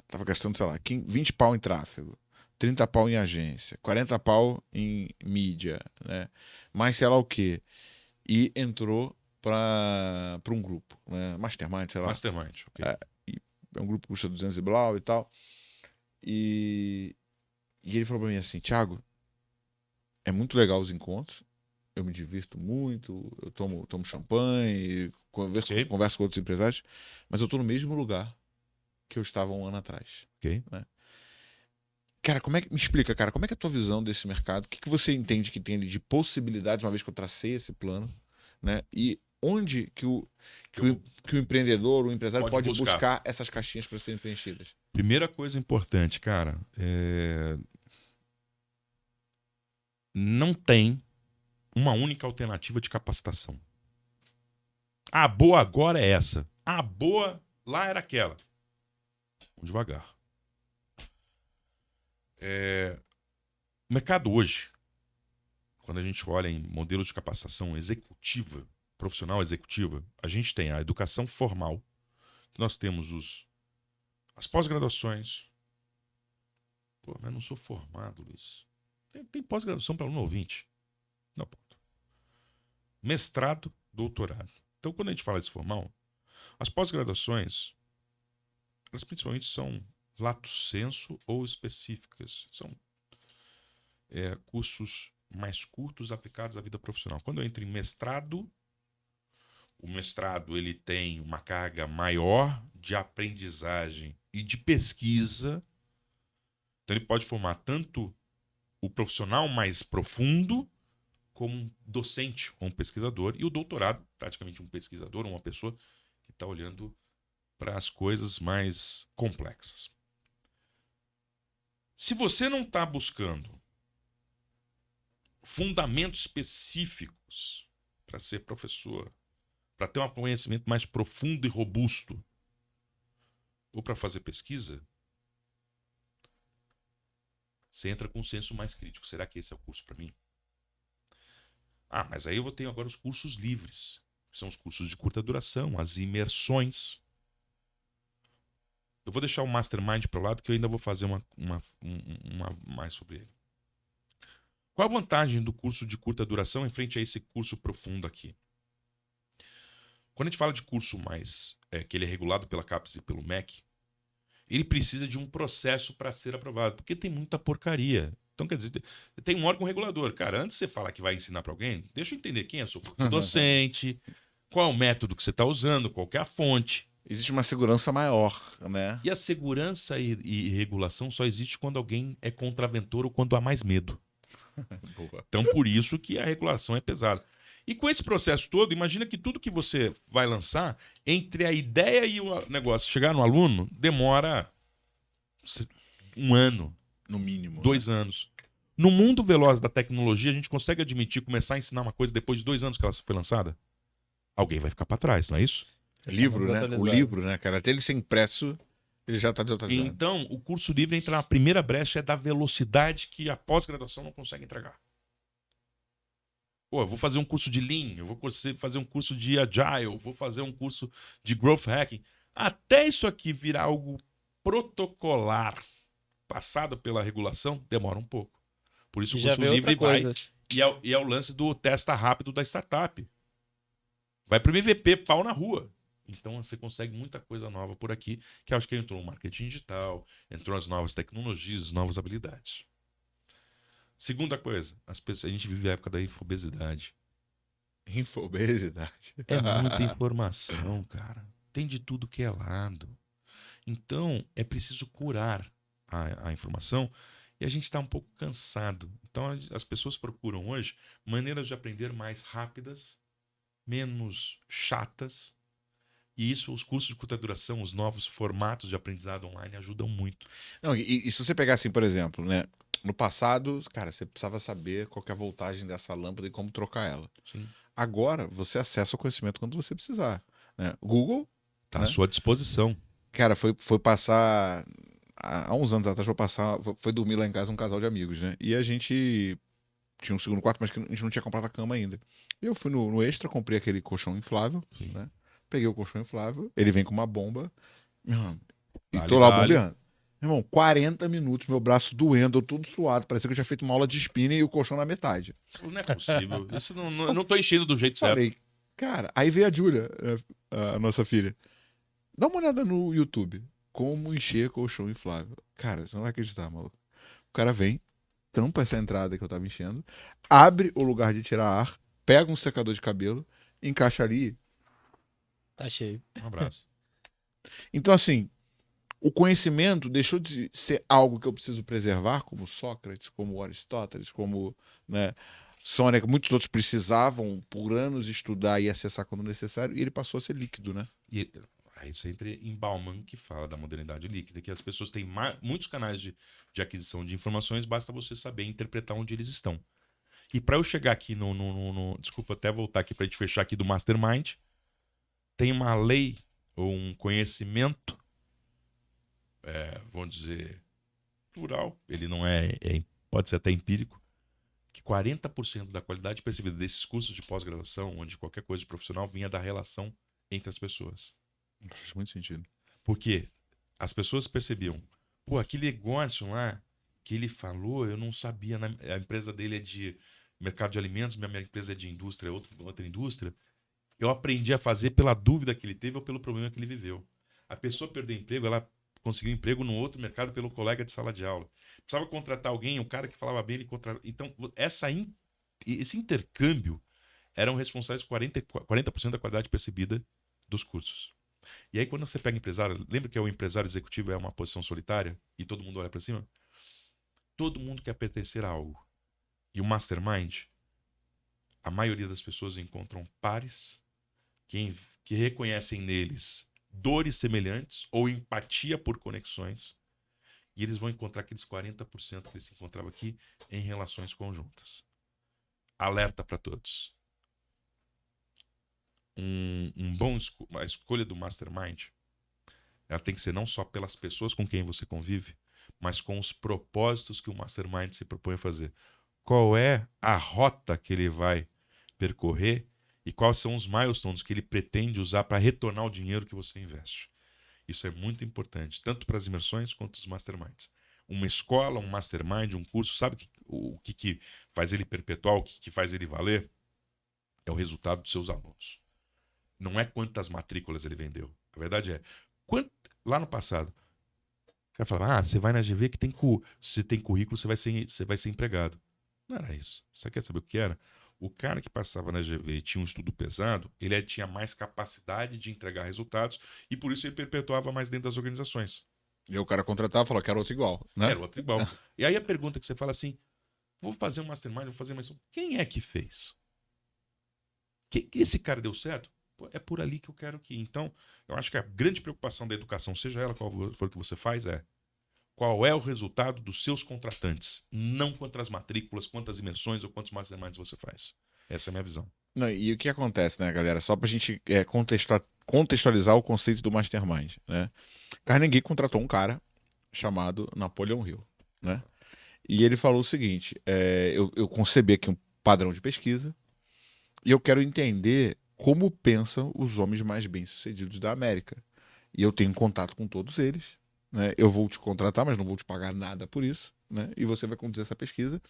Tava gastando, sei lá, 20 pau em tráfego, 30 pau em agência, 40 pau em mídia, né? Mais sei lá o quê. E entrou para um grupo, né? Mastermind, sei lá. Mastermind, ok. É um grupo que custa 200 e blau e tal. E ele falou pra mim assim, Thiago, é muito legal os encontros, eu me divirto muito, eu tomo champanhe, converso com outros empresários, mas eu tô no mesmo lugar que eu estava 1 ano atrás. Ok. Né? Cara, me explica, cara, como é que é a tua visão desse mercado? O que você entende que tem ali de possibilidades, uma vez que eu tracei esse plano, né? E onde que o empreendedor, o empresário pode buscar essas caixinhas para serem preenchidas? Primeira coisa importante, cara, não tem uma única alternativa de capacitação. A boa agora é essa. A boa lá era aquela. Vamos devagar. O mercado hoje, quando a gente olha em modelos de capacitação executiva, profissional executiva, a gente tem a educação formal, que nós temos as pós-graduações. Pô, mas não sou formado, Luiz. Tem pós-graduação para aluno ouvinte. Não, ponto. Mestrado, doutorado. Então, quando a gente fala de formal, as pós-graduações, elas principalmente são lato sensu ou específicas. São cursos mais curtos aplicados à vida profissional. Quando eu entro em mestrado, o mestrado ele tem uma carga maior de aprendizagem e de pesquisa. Então ele pode formar tanto o profissional mais profundo como um docente ou um pesquisador, e o doutorado, praticamente um pesquisador, uma pessoa que está olhando para as coisas mais complexas. Se você não está buscando fundamentos específicos para ser professor, para ter um conhecimento mais profundo e robusto, ou para fazer pesquisa, Você entra com um senso mais crítico. Será que esse é o curso para mim? Ah, mas aí eu tenho agora os cursos livres. São os cursos de curta duração, as imersões. Eu vou deixar o Mastermind para o lado, que eu ainda vou fazer uma mais sobre ele. Qual a vantagem do curso de curta duração em frente a esse curso profundo aqui? Quando a gente fala de curso mais que ele é regulado pela CAPES e pelo MEC, ele precisa de um processo para ser aprovado, porque tem muita porcaria. Então, quer dizer, tem um órgão regulador. Cara, antes de você falar que vai ensinar para alguém, deixa eu entender quem é o seu docente, qual é o método que você está usando, qual que é a fonte. Existe uma segurança maior, né? E a segurança e regulação só existe quando alguém é contraventor ou quando há mais medo. Boa. Então, por isso que a regulação é pesada. E com esse processo todo, imagina que tudo que você vai lançar, entre a ideia e o negócio chegar no aluno, demora 1 ano, No mínimo. 2 anos. No mundo veloz da tecnologia, a gente consegue admitir começar a ensinar uma coisa depois de 2 anos que ela foi lançada? Alguém vai ficar para trás, não é isso? Livro, né? O Desatualizado. livro, né, cara? Até ele ser impresso, ele já tá desatualizado. Então, o curso livre entra na primeira brecha é da velocidade que a pós-graduação não consegue entregar. Pô, eu vou fazer um curso de Lean, eu vou fazer um curso de Agile, eu vou fazer um curso de Growth Hacking. Até isso aqui virar algo protocolar, passado pela regulação, demora um pouco. Por isso o Já curso vê outra livre vai... coisa. E é o lance do testa rápido da startup. Vai pro MVP, pau na rua. Então você consegue muita coisa nova por aqui, que eu acho que entrou o marketing digital, entrou as novas tecnologias, as novas habilidades. Segunda coisa, a gente vive a época da infobesidade. Infobesidade. É muita informação, cara. Tem de tudo que é lado. Então, é preciso curar a informação e a gente está um pouco cansado. Então, as pessoas procuram hoje maneiras de aprender mais rápidas, menos chatas. E isso, os cursos de curta duração, os novos formatos de aprendizado online ajudam muito. Não, e se você pegar assim, por exemplo, né? No passado, cara, você precisava saber qual que é a voltagem dessa lâmpada e como trocar ela. Sim. Agora, você acessa o conhecimento quando você precisar, né? O Google, Está né? à sua disposição. Cara, foi passar... Há uns anos atrás, foi dormir lá em casa um casal de amigos, né? E a gente tinha um segundo quarto, mas que a gente não tinha comprado a cama ainda. E eu fui no Extra, comprei aquele colchão inflável, Sim. né? Peguei o colchão inflável, ele vem com uma bomba, meu irmão, e Dale, tô lá dale. bombeando. Meu irmão, 40 minutos, meu braço doendo, eu tudo suado, parecia que eu tinha feito uma aula de spinning e o colchão na metade. Não é possível. Isso eu não tô enchendo do jeito certo. Falei, cara, aí veio a Júlia, a nossa filha. Dá uma olhada no YouTube, como encher colchão inflável. Cara, você não vai acreditar, maluco. O cara vem, tampa essa entrada que eu tava enchendo, abre o lugar de tirar ar, pega um secador de cabelo, encaixa ali. Tá cheio. Um abraço. Então, assim, o conhecimento deixou de ser algo que eu preciso preservar, como Sócrates, como Aristóteles, como, né, Sônia, que muitos outros precisavam por anos estudar e acessar quando necessário, e ele passou a ser líquido, né? E aí sempre em Bauman que fala da modernidade líquida, que as pessoas têm muitos canais de aquisição de informações, basta você saber interpretar onde eles estão. E para eu chegar aqui desculpa, até voltar aqui para a gente fechar aqui do Mastermind, tem uma lei ou um conhecimento, vamos dizer, plural, ele não pode ser até empírico, que 40% da qualidade percebida desses cursos de pós-graduação, onde qualquer coisa de profissional, vinha da relação entre as pessoas. Faz muito sentido. Porque as pessoas percebiam, pô, aquele negócio lá que ele falou, eu não sabia, a empresa dele é de mercado de alimentos, minha empresa é de indústria, outra indústria. Eu aprendi a fazer pela dúvida que ele teve ou pelo problema que ele viveu. A pessoa perdeu emprego, ela conseguiu emprego no outro mercado pelo colega de sala de aula. Precisava contratar alguém, um cara que falava bem, ele contratou. Então, esse intercâmbio eram responsáveis por 40% da qualidade percebida dos cursos. E aí, quando você pega empresário, lembra que o empresário executivo é uma posição solitária e todo mundo olha para cima? Todo mundo quer pertencer a algo. E o Mastermind, a maioria das pessoas encontram pares que reconhecem neles dores semelhantes ou empatia por conexões, e eles vão encontrar aqueles 40% que eles se encontravam aqui em relações conjuntas. Alerta para todos. A escolha do Mastermind, ela tem que ser não só pelas pessoas com quem você convive, mas com os propósitos que o Mastermind se propõe a fazer. Qual é a rota que ele vai percorrer e quais são os milestones que ele pretende usar para retornar o dinheiro que você investe. Isso é muito importante, tanto para as imersões quanto os masterminds. Uma escola, um mastermind, um curso, sabe o que faz ele perpetuar, o que faz ele valer? É o resultado dos seus alunos. Não é quantas matrículas ele vendeu. A verdade é, lá no passado, o cara falava, você vai na GV que se tem currículo, você vai ser empregado. Não era isso. Você quer saber o que era? O cara que passava na GV e tinha um estudo pesado, ele tinha mais capacidade de entregar resultados e por isso ele perpetuava mais dentro das organizações. E o cara contratava e falou que era outro igual, né? Era outro igual. E aí a pergunta que você fala assim, vou fazer um mastermind, vou fazer uma missão. Quem é que fez? Que esse cara deu certo? É por ali que eu quero que. Então, eu acho que a grande preocupação da educação, seja ela qual for o que você faz, é qual é o resultado dos seus contratantes, não quantas matrículas, quantas imersões ou quantos masterminds você faz. Essa é a minha visão. Não, e o que acontece, né, galera? Só pra gente contextualizar o conceito do Mastermind, né? Carnegie contratou um cara chamado Napoleon Hill, né? E ele falou o seguinte, eu concebi aqui um padrão de pesquisa e eu quero entender como pensam os homens mais bem-sucedidos da América. E eu tenho contato com todos eles, né? Eu vou te contratar, mas não vou te pagar nada por isso, né? E você vai conduzir essa pesquisa.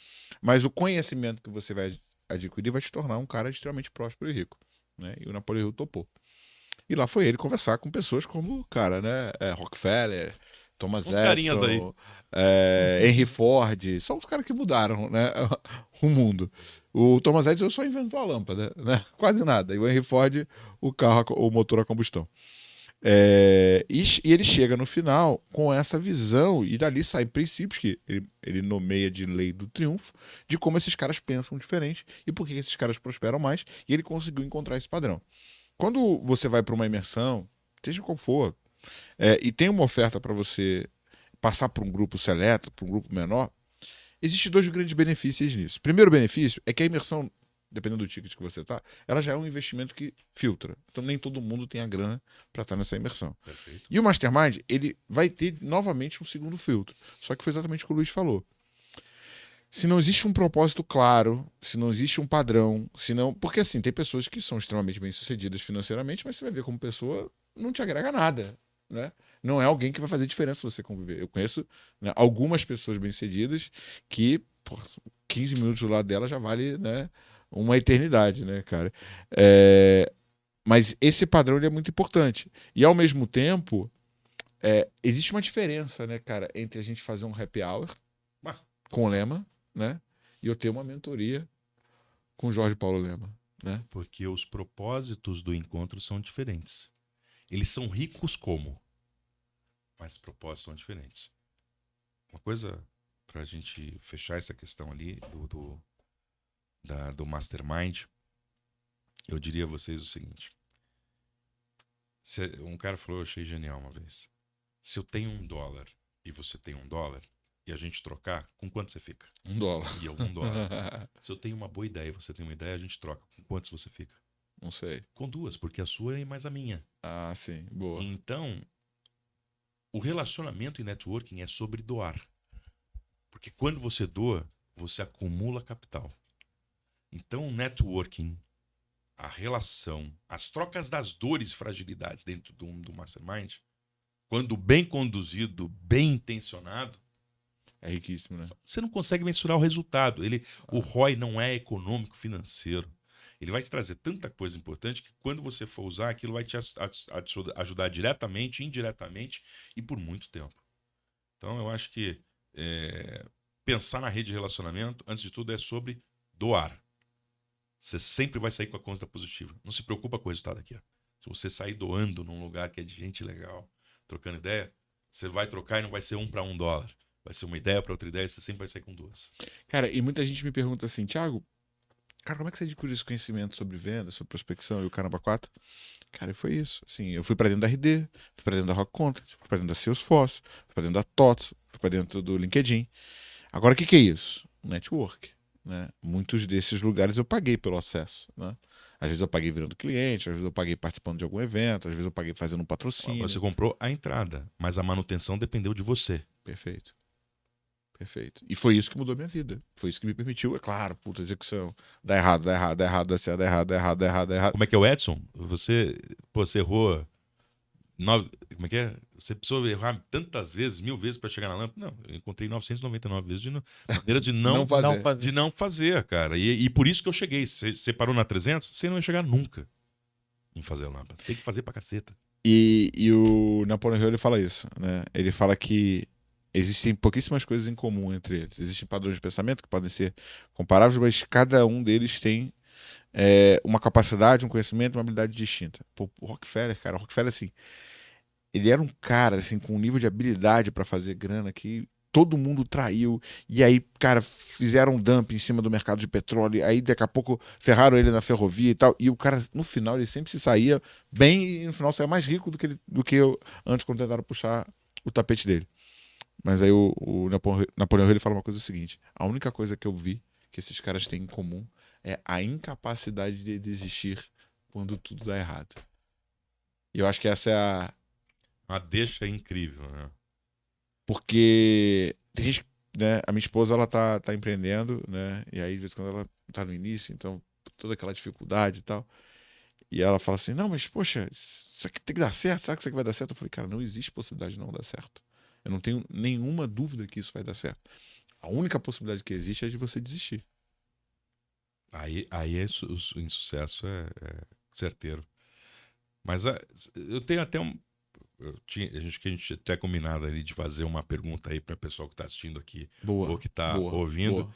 Mas o conhecimento que você vai adquirir vai te tornar um cara extremamente próspero e rico, né? E o Napoleão Hill topou. E lá foi ele conversar com pessoas como, cara, né? Rockefeller, Thomas Edison, Henry Ford, são os caras que mudaram, né, o mundo. O Thomas Edison só inventou a lâmpada, né? Quase nada. E o Henry Ford, o motor a combustão. E ele chega no final com essa visão, e dali saem princípios que ele nomeia de lei do triunfo, de como esses caras pensam diferente e por que esses caras prosperam mais, e ele conseguiu encontrar esse padrão. Quando você vai para uma imersão, seja qual for, e tem uma oferta para você passar para um grupo seleto, para um grupo menor, existem dois grandes benefícios nisso. Primeiro benefício é que a imersão, dependendo do ticket que você está, ela já é um investimento que filtra. Então nem todo mundo tem a grana para estar nessa imersão. Perfeito. E o Mastermind, ele vai ter novamente um segundo filtro. Só que foi exatamente o que o Luiz falou. Se não existe um propósito claro, se não existe um padrão, se não... Porque assim, tem pessoas que são extremamente bem-sucedidas financeiramente, mas você vai ver como pessoa não te agrega nada, né? Não é alguém que vai fazer diferença você conviver. Eu conheço, né, algumas pessoas bem-sucedidas que, por 15 minutos do lado dela já vale, né, uma eternidade, né, cara? Mas esse padrão ele é muito importante. E ao mesmo tempo, existe uma diferença, né, cara, entre a gente fazer um happy hour com o Lema, né, e eu ter uma mentoria com o Jorge Paulo Lema, né? Porque os propósitos do encontro são diferentes. Eles são ricos como? Mas os propósitos são diferentes. Uma coisa para a gente fechar essa questão ali do Mastermind, eu diria a vocês o seguinte. Um cara falou, eu achei genial uma vez. Se eu tenho $1 e você tem $1 e a gente trocar, com quanto você fica? $1. E eu $1. Se eu tenho uma boa ideia e você tem uma ideia, a gente troca. Com quantos você fica? Não sei. Com 2, porque a sua é mais a minha. Ah, sim. Boa. Então, o relacionamento e networking é sobre doar. Porque quando você doa, você acumula capital. Então, o networking, a relação, as trocas das dores e fragilidades dentro do Mastermind, quando bem conduzido, bem intencionado, é riquíssimo, né? Você não consegue mensurar o resultado. O ROI não é econômico, financeiro. Ele vai te trazer tanta coisa importante que quando você for usar, aquilo vai te ajudar diretamente, indiretamente e por muito tempo. Então, eu acho que pensar na rede de relacionamento, antes de tudo, é sobre doar. Você sempre vai sair com a conta positiva. Não se preocupa com o resultado aqui. Se você sair doando num lugar que é de gente legal, trocando ideia, você vai trocar e não vai ser $1 para $1. Vai ser uma ideia para outra ideia, você sempre vai sair com 2. Cara, e muita gente me pergunta assim, Thiago, cara, como é que você adquiriu esse conhecimento sobre venda, sobre prospecção e o Caramba 4? Cara, foi isso. Assim, eu fui para dentro da RD, fui para dentro da Rock Content, fui para dentro da Salesforce, fui para dentro da TOTS, fui para dentro do LinkedIn. Agora, o que é isso? Network, né? Muitos desses lugares eu paguei pelo acesso, né? Às vezes eu paguei virando cliente, às vezes eu paguei participando de algum evento, às vezes eu paguei fazendo um patrocínio. Você comprou a entrada, mas a manutenção dependeu de você. Perfeito. Perfeito. E foi isso que mudou minha vida. Foi isso que me permitiu, é claro, puta execução. Dá errado, dá errado, dá errado, dá certo, dá errado, dá errado, dá errado, dá errado. Como é que é o Edson? Você errou 9, como é que é? Você precisou errar tantas vezes, 1000 vezes para chegar na lâmpada? Não, eu encontrei 999 vezes maneira de Não fazer. de não fazer, cara. E por isso que eu cheguei. Você parou na 300, você não ia chegar nunca em fazer a lâmpada. Tem que fazer pra caceta. E o Napoleon Hill, ele fala isso, né? Ele fala que existem pouquíssimas coisas em comum entre eles. Existem padrões de pensamento que podem ser comparáveis, mas cada um deles tem uma capacidade, um conhecimento, uma habilidade distinta. Pô, o Rockefeller, cara, o Rockefeller, assim, ele era um cara, assim, com um nível de habilidade para fazer grana que todo mundo traiu. E aí, cara, fizeram um dump em cima do mercado de petróleo. Aí, daqui a pouco, ferraram ele na ferrovia e tal. E o cara, no final, ele sempre se saía bem e no final saía mais rico do que eu antes, quando tentaram puxar o tapete dele. Mas aí o Napoleão Hill, ele fala uma coisa seguinte: a única coisa que eu vi que esses caras têm em comum é a incapacidade de desistir quando tudo dá errado. E eu acho que essa é Uma deixa incrível, né? Porque tem gente, né? A minha esposa, ela tá empreendendo, né? E aí, de vez em quando, ela tá no início, então, toda aquela dificuldade e tal. E ela fala assim: não, mas poxa, isso aqui tem que dar certo, será que isso aqui vai dar certo? Eu falei: cara, não existe possibilidade de não dar certo. Eu não tenho nenhuma dúvida que isso vai dar certo. A única possibilidade que existe é de você desistir. Aí o insucesso é certeiro. Mas eu tenho até um. A gente até combinado ali de fazer uma pergunta aí para o pessoal que está assistindo aqui Boa. ou que está boa, ouvindo. boa.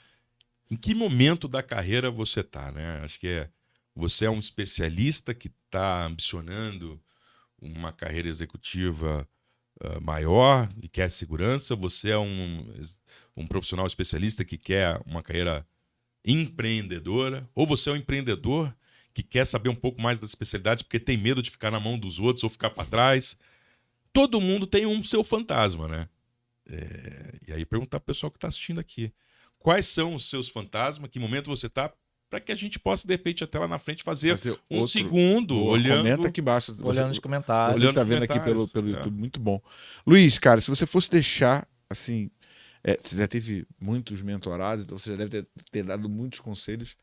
Em que momento da carreira você está, né? Acho que você é um especialista que está ambicionando uma carreira executiva maior e quer segurança. Você é um profissional especialista que quer uma carreira empreendedora. Ou você é um empreendedor que quer saber um pouco mais das especialidades porque tem medo de ficar na mão dos outros ou ficar para trás. Todo mundo tem um seu fantasma, né? E aí perguntar pro pessoal que está assistindo aqui. Quais são os seus fantasmas? Que momento você está? Para que a gente possa, de repente, até lá na frente fazer um outro. segundo, Boa. olhando... Comenta aqui embaixo. Olhando nos comentários. Você tá vendo aqui pelo YouTube, muito bom. Luiz, cara, se você fosse deixar, assim, você já teve muitos mentorados, então você já deve ter dado muitos conselhos.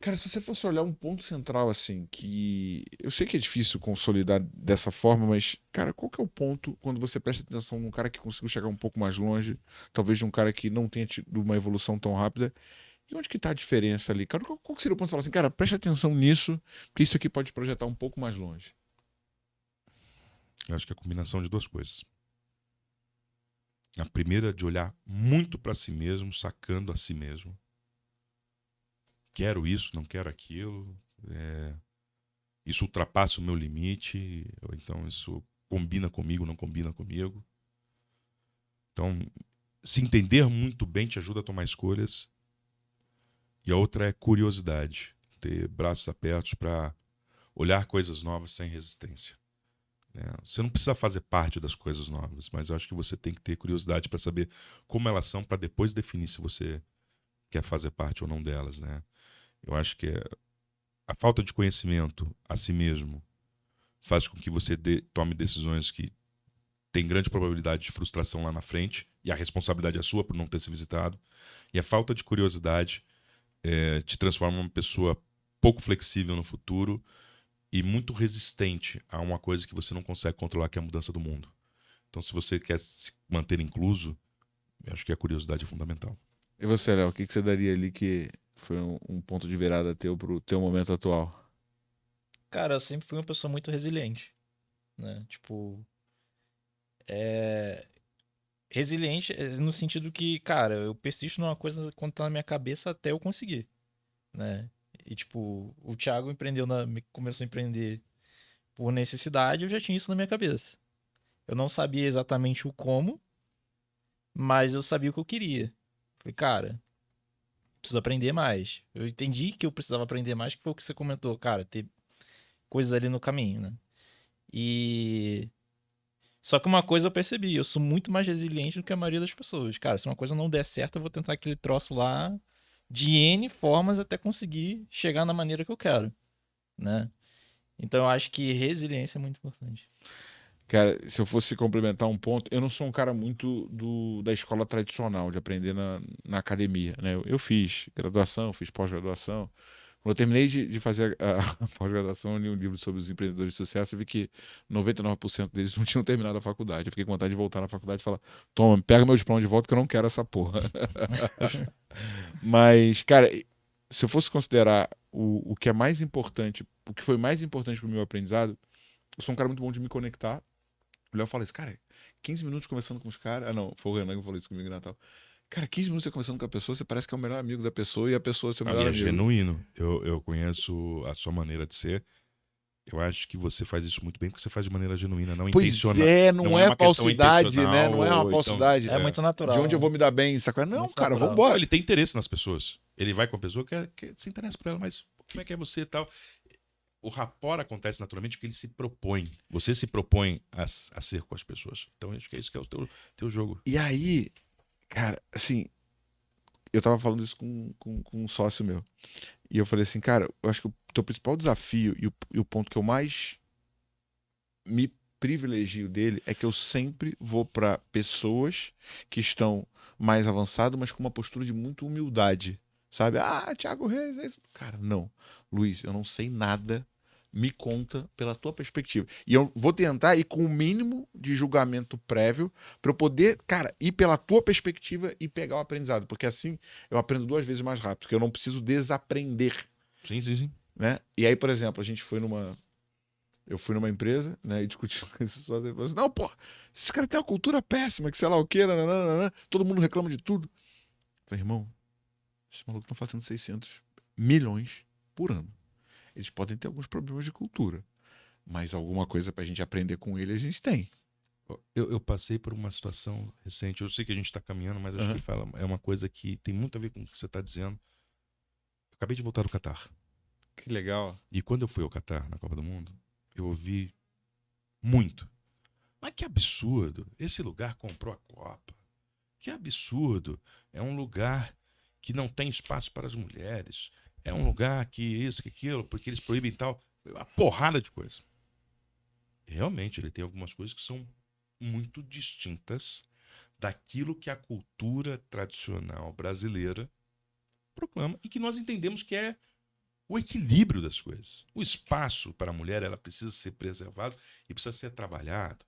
Cara, se você fosse olhar um ponto central, assim, que eu sei que é difícil consolidar dessa forma, mas, cara, qual que é o ponto quando você presta atenção num cara que conseguiu chegar um pouco mais longe, talvez de um cara que não tenha tido uma evolução tão rápida? E onde que tá a diferença ali? Cara, qual que seria o ponto de falar assim, cara, preste atenção nisso, porque isso aqui pode projetar um pouco mais longe? Eu acho que é a combinação de duas coisas. A primeira, de olhar muito para si mesmo, sacando a si mesmo. Quero isso, não quero aquilo. Isso ultrapassa o meu limite, ou então isso combina comigo, não combina comigo. Então, se entender muito bem te ajuda a tomar escolhas. E a outra é curiosidade. Ter braços abertos para olhar coisas novas sem resistência. Você não precisa fazer parte das coisas novas, mas eu acho que você tem que ter curiosidade para saber como elas são, para depois definir se você quer fazer parte ou não delas, né? Eu acho que a falta de conhecimento a si mesmo faz com que você tome decisões que têm grande probabilidade de frustração lá na frente, e a responsabilidade é sua por não ter se visitado. E a falta de curiosidade te transforma em uma pessoa pouco flexível no futuro e muito resistente a uma coisa que você não consegue controlar, que é a mudança do mundo. Então, se você quer se manter incluso, eu acho que a curiosidade é fundamental. E você, Léo, o que você daria ali que foi um ponto de virada teu pro teu momento atual? Cara, eu sempre fui uma pessoa muito resiliente, né? Tipo, resiliente no sentido que, cara, eu persisto numa coisa quando tá na minha cabeça até eu conseguir, né? E, tipo, o Thiago começou a empreender por necessidade, eu já tinha isso na minha cabeça. Eu não sabia exatamente o como, mas eu sabia o que eu queria. Falei, cara, preciso aprender mais. Eu entendi que eu precisava aprender mais, que foi o que você comentou, cara, ter coisas ali no caminho, né? E só que uma coisa eu percebi, eu sou muito mais resiliente do que a maioria das pessoas. Cara, se uma coisa não der certo, eu vou tentar aquele troço lá de N formas até conseguir chegar na maneira que eu quero, né? Então eu acho que resiliência é muito importante. Cara, se eu fosse complementar um ponto, eu não sou um cara muito da escola tradicional, de aprender na academia, né? Eu fiz graduação, fiz pós-graduação. Quando eu terminei de fazer a pós-graduação, eu li um livro sobre os empreendedores de sucesso e vi que 99% deles não tinham terminado a faculdade. Eu fiquei com vontade de voltar na faculdade e falar: toma, pega meu diploma de volta que eu não quero essa porra. Mas, cara, se eu fosse considerar o que é mais importante, o que foi mais importante pro meu aprendizado, eu sou um cara muito bom de me conectar. O Léo fala isso, cara, 15 minutos conversando com os caras. Ah, não, foi o Renan que falou isso comigo no Natal. Cara, 15 minutos você conversando com a pessoa, você parece que é o melhor amigo da pessoa e a pessoa é seu melhor É amigo. genuíno. Eu conheço a sua maneira de ser. Eu acho que você faz isso muito bem porque você faz de maneira genuína, não Pois intencional. é, não é uma questão falsidade, né? Não é uma intencional, falsidade. É muito natural. De onde eu vou me dar bem, sacou? Não, Muito cara, natural. vambora. Não, ele tem interesse nas pessoas. Ele vai com a pessoa que se interessa por ela, mas como é que é você e tal? O rapport acontece naturalmente porque ele se propõe. Você se propõe a ser com as pessoas. Então acho que é isso que é o teu jogo. E aí, cara, assim, eu tava falando isso com um sócio meu. E eu falei assim, cara, eu acho que o teu principal desafio e o ponto que eu mais me privilegio dele é que eu sempre vou para pessoas que estão mais avançadas, mas com uma postura de muita humildade. Sabe? Ah, Thiago Reis, é isso. Cara, não. Luiz, eu não sei nada. Me conta pela tua perspectiva. E eu vou tentar ir com o mínimo de julgamento prévio para eu poder, cara, ir pela tua perspectiva e pegar o aprendizado. Porque assim eu aprendo 2 vezes mais rápido, porque eu não preciso desaprender, Sim, sim, sim. né? E aí, por exemplo, eu fui numa empresa, né, e discuti com esse sócio, ele falou assim, não, pô, esses caras têm uma cultura péssima, que sei lá o quê, nananana, todo mundo reclama de tudo. Eu falei, irmão, esses malucos estão fazendo 600 milhões por ano. Eles podem ter alguns problemas de cultura, mas alguma coisa pra gente aprender com ele a gente tem. Eu passei por uma situação recente. Eu sei que a gente está caminhando, mas acho Aham. que é uma coisa que tem muito a ver com o que você está dizendo. Eu acabei de voltar do Catar. Que legal. E quando eu fui ao Catar, na Copa do Mundo, eu ouvi muito. Mas que absurdo! Esse lugar comprou a Copa. Que absurdo! É um lugar que não tem espaço para as mulheres. É um lugar que isso, que aquilo, porque eles proíbem tal. Uma porrada de coisa. Realmente, ele tem algumas coisas que são muito distintas daquilo que a cultura tradicional brasileira proclama e que nós entendemos que é o equilíbrio das coisas. O espaço para a mulher, ela precisa ser preservado e precisa ser trabalhado.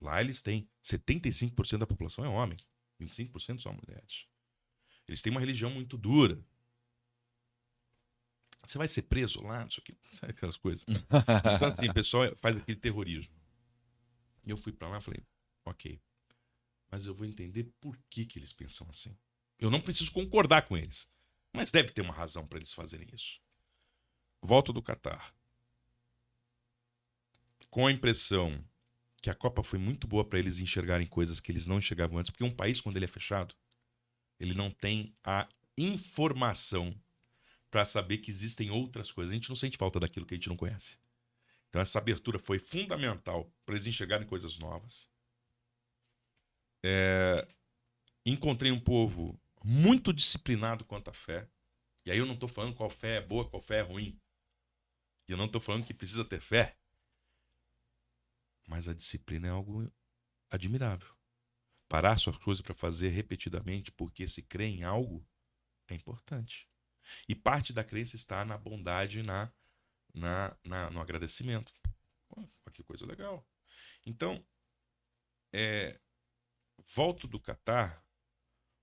Lá eles têm 75% da população é homem, 25% são mulheres. Eles têm uma religião muito dura. Você vai ser preso lá, não sei o que, sabe aquelas coisas. Então, assim, o pessoal faz aquele terrorismo. E eu fui pra lá e falei, ok, mas eu vou entender por que eles pensam assim. Eu não preciso concordar com eles, mas deve ter uma razão para eles fazerem isso. Volto do Catar. Com a impressão que a Copa foi muito boa para eles enxergarem coisas que eles não enxergavam antes, porque um país, quando ele é fechado, ele não tem a informação para saber que existem outras coisas. A gente não sente falta daquilo que a gente não conhece. Então essa abertura foi fundamental para eles enxergarem coisas novas. Encontrei um povo muito disciplinado quanto à fé. E aí eu não estou falando qual fé é boa, qual fé é ruim. E eu não estou falando que precisa ter fé. Mas a disciplina é algo admirável. Parar suas coisas para fazer repetidamente porque se crê em algo é importante. E parte da crença está na bondade e no agradecimento. Pô, que coisa legal. Então, volto do Catar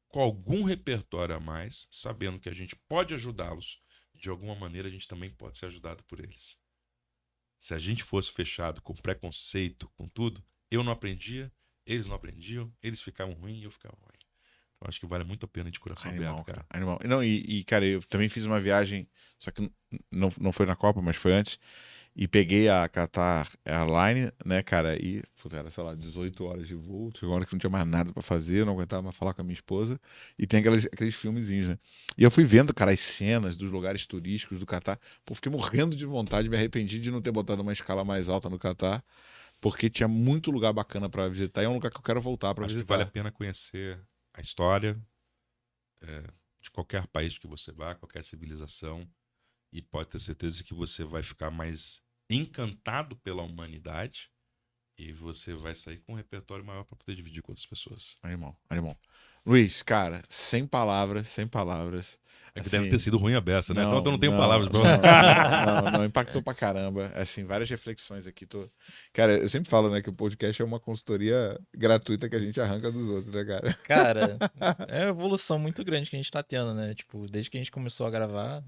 com algum repertório a mais, sabendo que a gente pode ajudá-los. De alguma maneira, a gente também pode ser ajudado por eles. Se a gente fosse fechado com preconceito, com tudo, eu não aprendia, eles não aprendiam, eles ficavam ruins e eu ficava ruim. Então, acho que vale muito a pena de coração Animal, aberto, cara. Animal. Não, cara, eu também fiz uma viagem, só que não foi na Copa, mas foi antes. E peguei a Qatar Airline, né, cara? E, puta, era, sei lá, 18 horas de voo. Chegou uma hora que não tinha mais nada pra fazer, eu não aguentava mais falar com a minha esposa. E tem aqueles filmezinhos, né? E eu fui vendo, cara, as cenas dos lugares turísticos do Qatar. Pô, fiquei morrendo de vontade, me arrependi de não ter botado uma escala mais alta no Qatar, porque tinha muito lugar bacana pra visitar. E é um lugar que eu quero voltar pra Acho que visitar. vale a pena conhecer a história de qualquer país que você vá, qualquer civilização. E pode ter certeza que você vai ficar mais encantado pela humanidade E você vai sair com um repertório maior para poder dividir com outras pessoas. Animal, animal. Luiz, cara, sem palavras, sem palavras. É que Assim, deve ter sido ruim a beça, né? Então eu não tenho não, palavras pra não, impactou pra caramba. Assim, várias reflexões aqui. Cara, eu sempre falo, né, que o podcast é uma consultoria gratuita que a gente arranca dos outros, né, cara? Cara, é uma evolução muito grande que a gente tá tendo, né? Tipo, desde que a gente começou a gravar.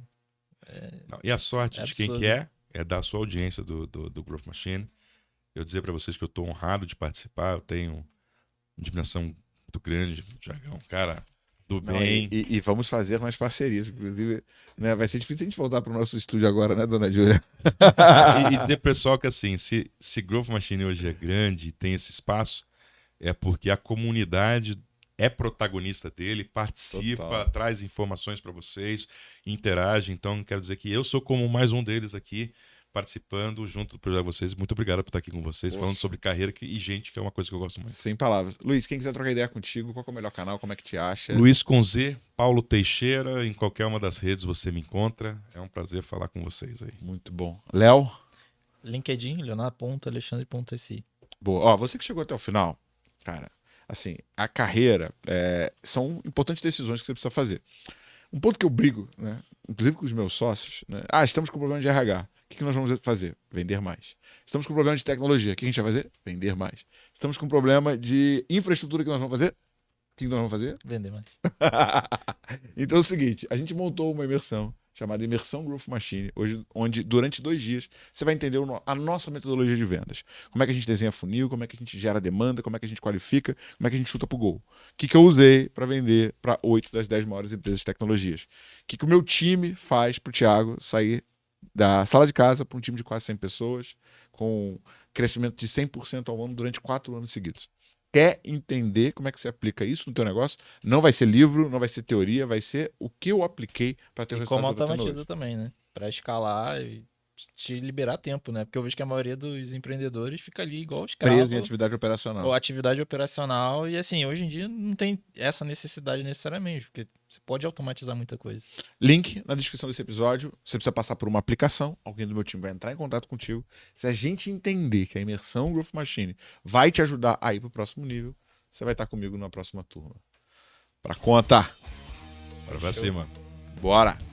Não, e a sorte É de quem absurdo. que é da sua audiência do Growth Machine. Eu dizer para vocês que eu tô honrado de participar, eu tenho uma admiração muito grande, Thiagão, cara do Não, bem. e vamos fazer mais parcerias. Inclusive, né, vai ser difícil a gente voltar pro nosso estúdio agora, né, dona Júlia? E dizer pro pessoal que assim, se Growth Machine hoje é grande e tem esse espaço, é porque a comunidade é protagonista dele, participa, Total. traz informações para vocês, interage. Então, quero dizer que eu sou como mais um deles aqui, participando junto do projeto de vocês. Muito obrigado por estar aqui com vocês, falando Poxa. sobre carreira e gente, que é uma coisa que eu gosto muito. Sem palavras. Luiz, quem quiser trocar ideia contigo, qual que é o melhor canal? Como é que te acha? Luiz com Z, Paulo Teixeira, em qualquer uma das redes você me encontra. É um prazer falar com vocês aí. Muito bom. Léo? LinkedIn, Leonardo.alexandre.si. Boa. Ó, você que chegou até o final, cara, assim, a carreira são importantes decisões que você precisa fazer. Um ponto que eu brigo, né, inclusive com os meus sócios, né, estamos com problema de RH. O que nós vamos fazer? Vender mais. Estamos com problema de tecnologia. O que a gente vai fazer? Vender mais. Estamos com problema de infraestrutura. O que nós vamos fazer? O que nós vamos fazer? Vender mais. Então é o seguinte, a gente montou uma imersão chamada Imersão Growth Machine, onde durante 2 dias você vai entender a nossa metodologia de vendas. Como é que a gente desenha funil, como é que a gente gera demanda, como é que a gente qualifica, como é que a gente chuta pro gol. O que eu usei para vender para 8 das 10 maiores empresas de tecnologias. O que o meu time faz pro Thiago sair da sala de casa para um time de quase 100 pessoas, com crescimento de 100% ao ano durante 4 anos seguidos. Quer entender como é que você aplica isso no teu negócio? Não vai ser livro, não vai ser teoria, vai ser o que eu apliquei para ter o E resultado como que eu tô tendo automatiza hoje. também, né? Pra escalar e te liberar tempo, né? Porque eu vejo que a maioria dos empreendedores fica ali igual escravo. Preso em atividade operacional. Ou atividade operacional. E assim, hoje em dia não tem essa necessidade necessariamente, porque você pode automatizar muita coisa. Link na descrição desse episódio. Você precisa passar por uma aplicação. Alguém do meu time vai entrar em contato contigo. Se a gente entender que a imersão Growth Machine vai te ajudar a ir para o próximo nível, você vai estar comigo na próxima turma. Pra conta. Bora pra cima. Bora!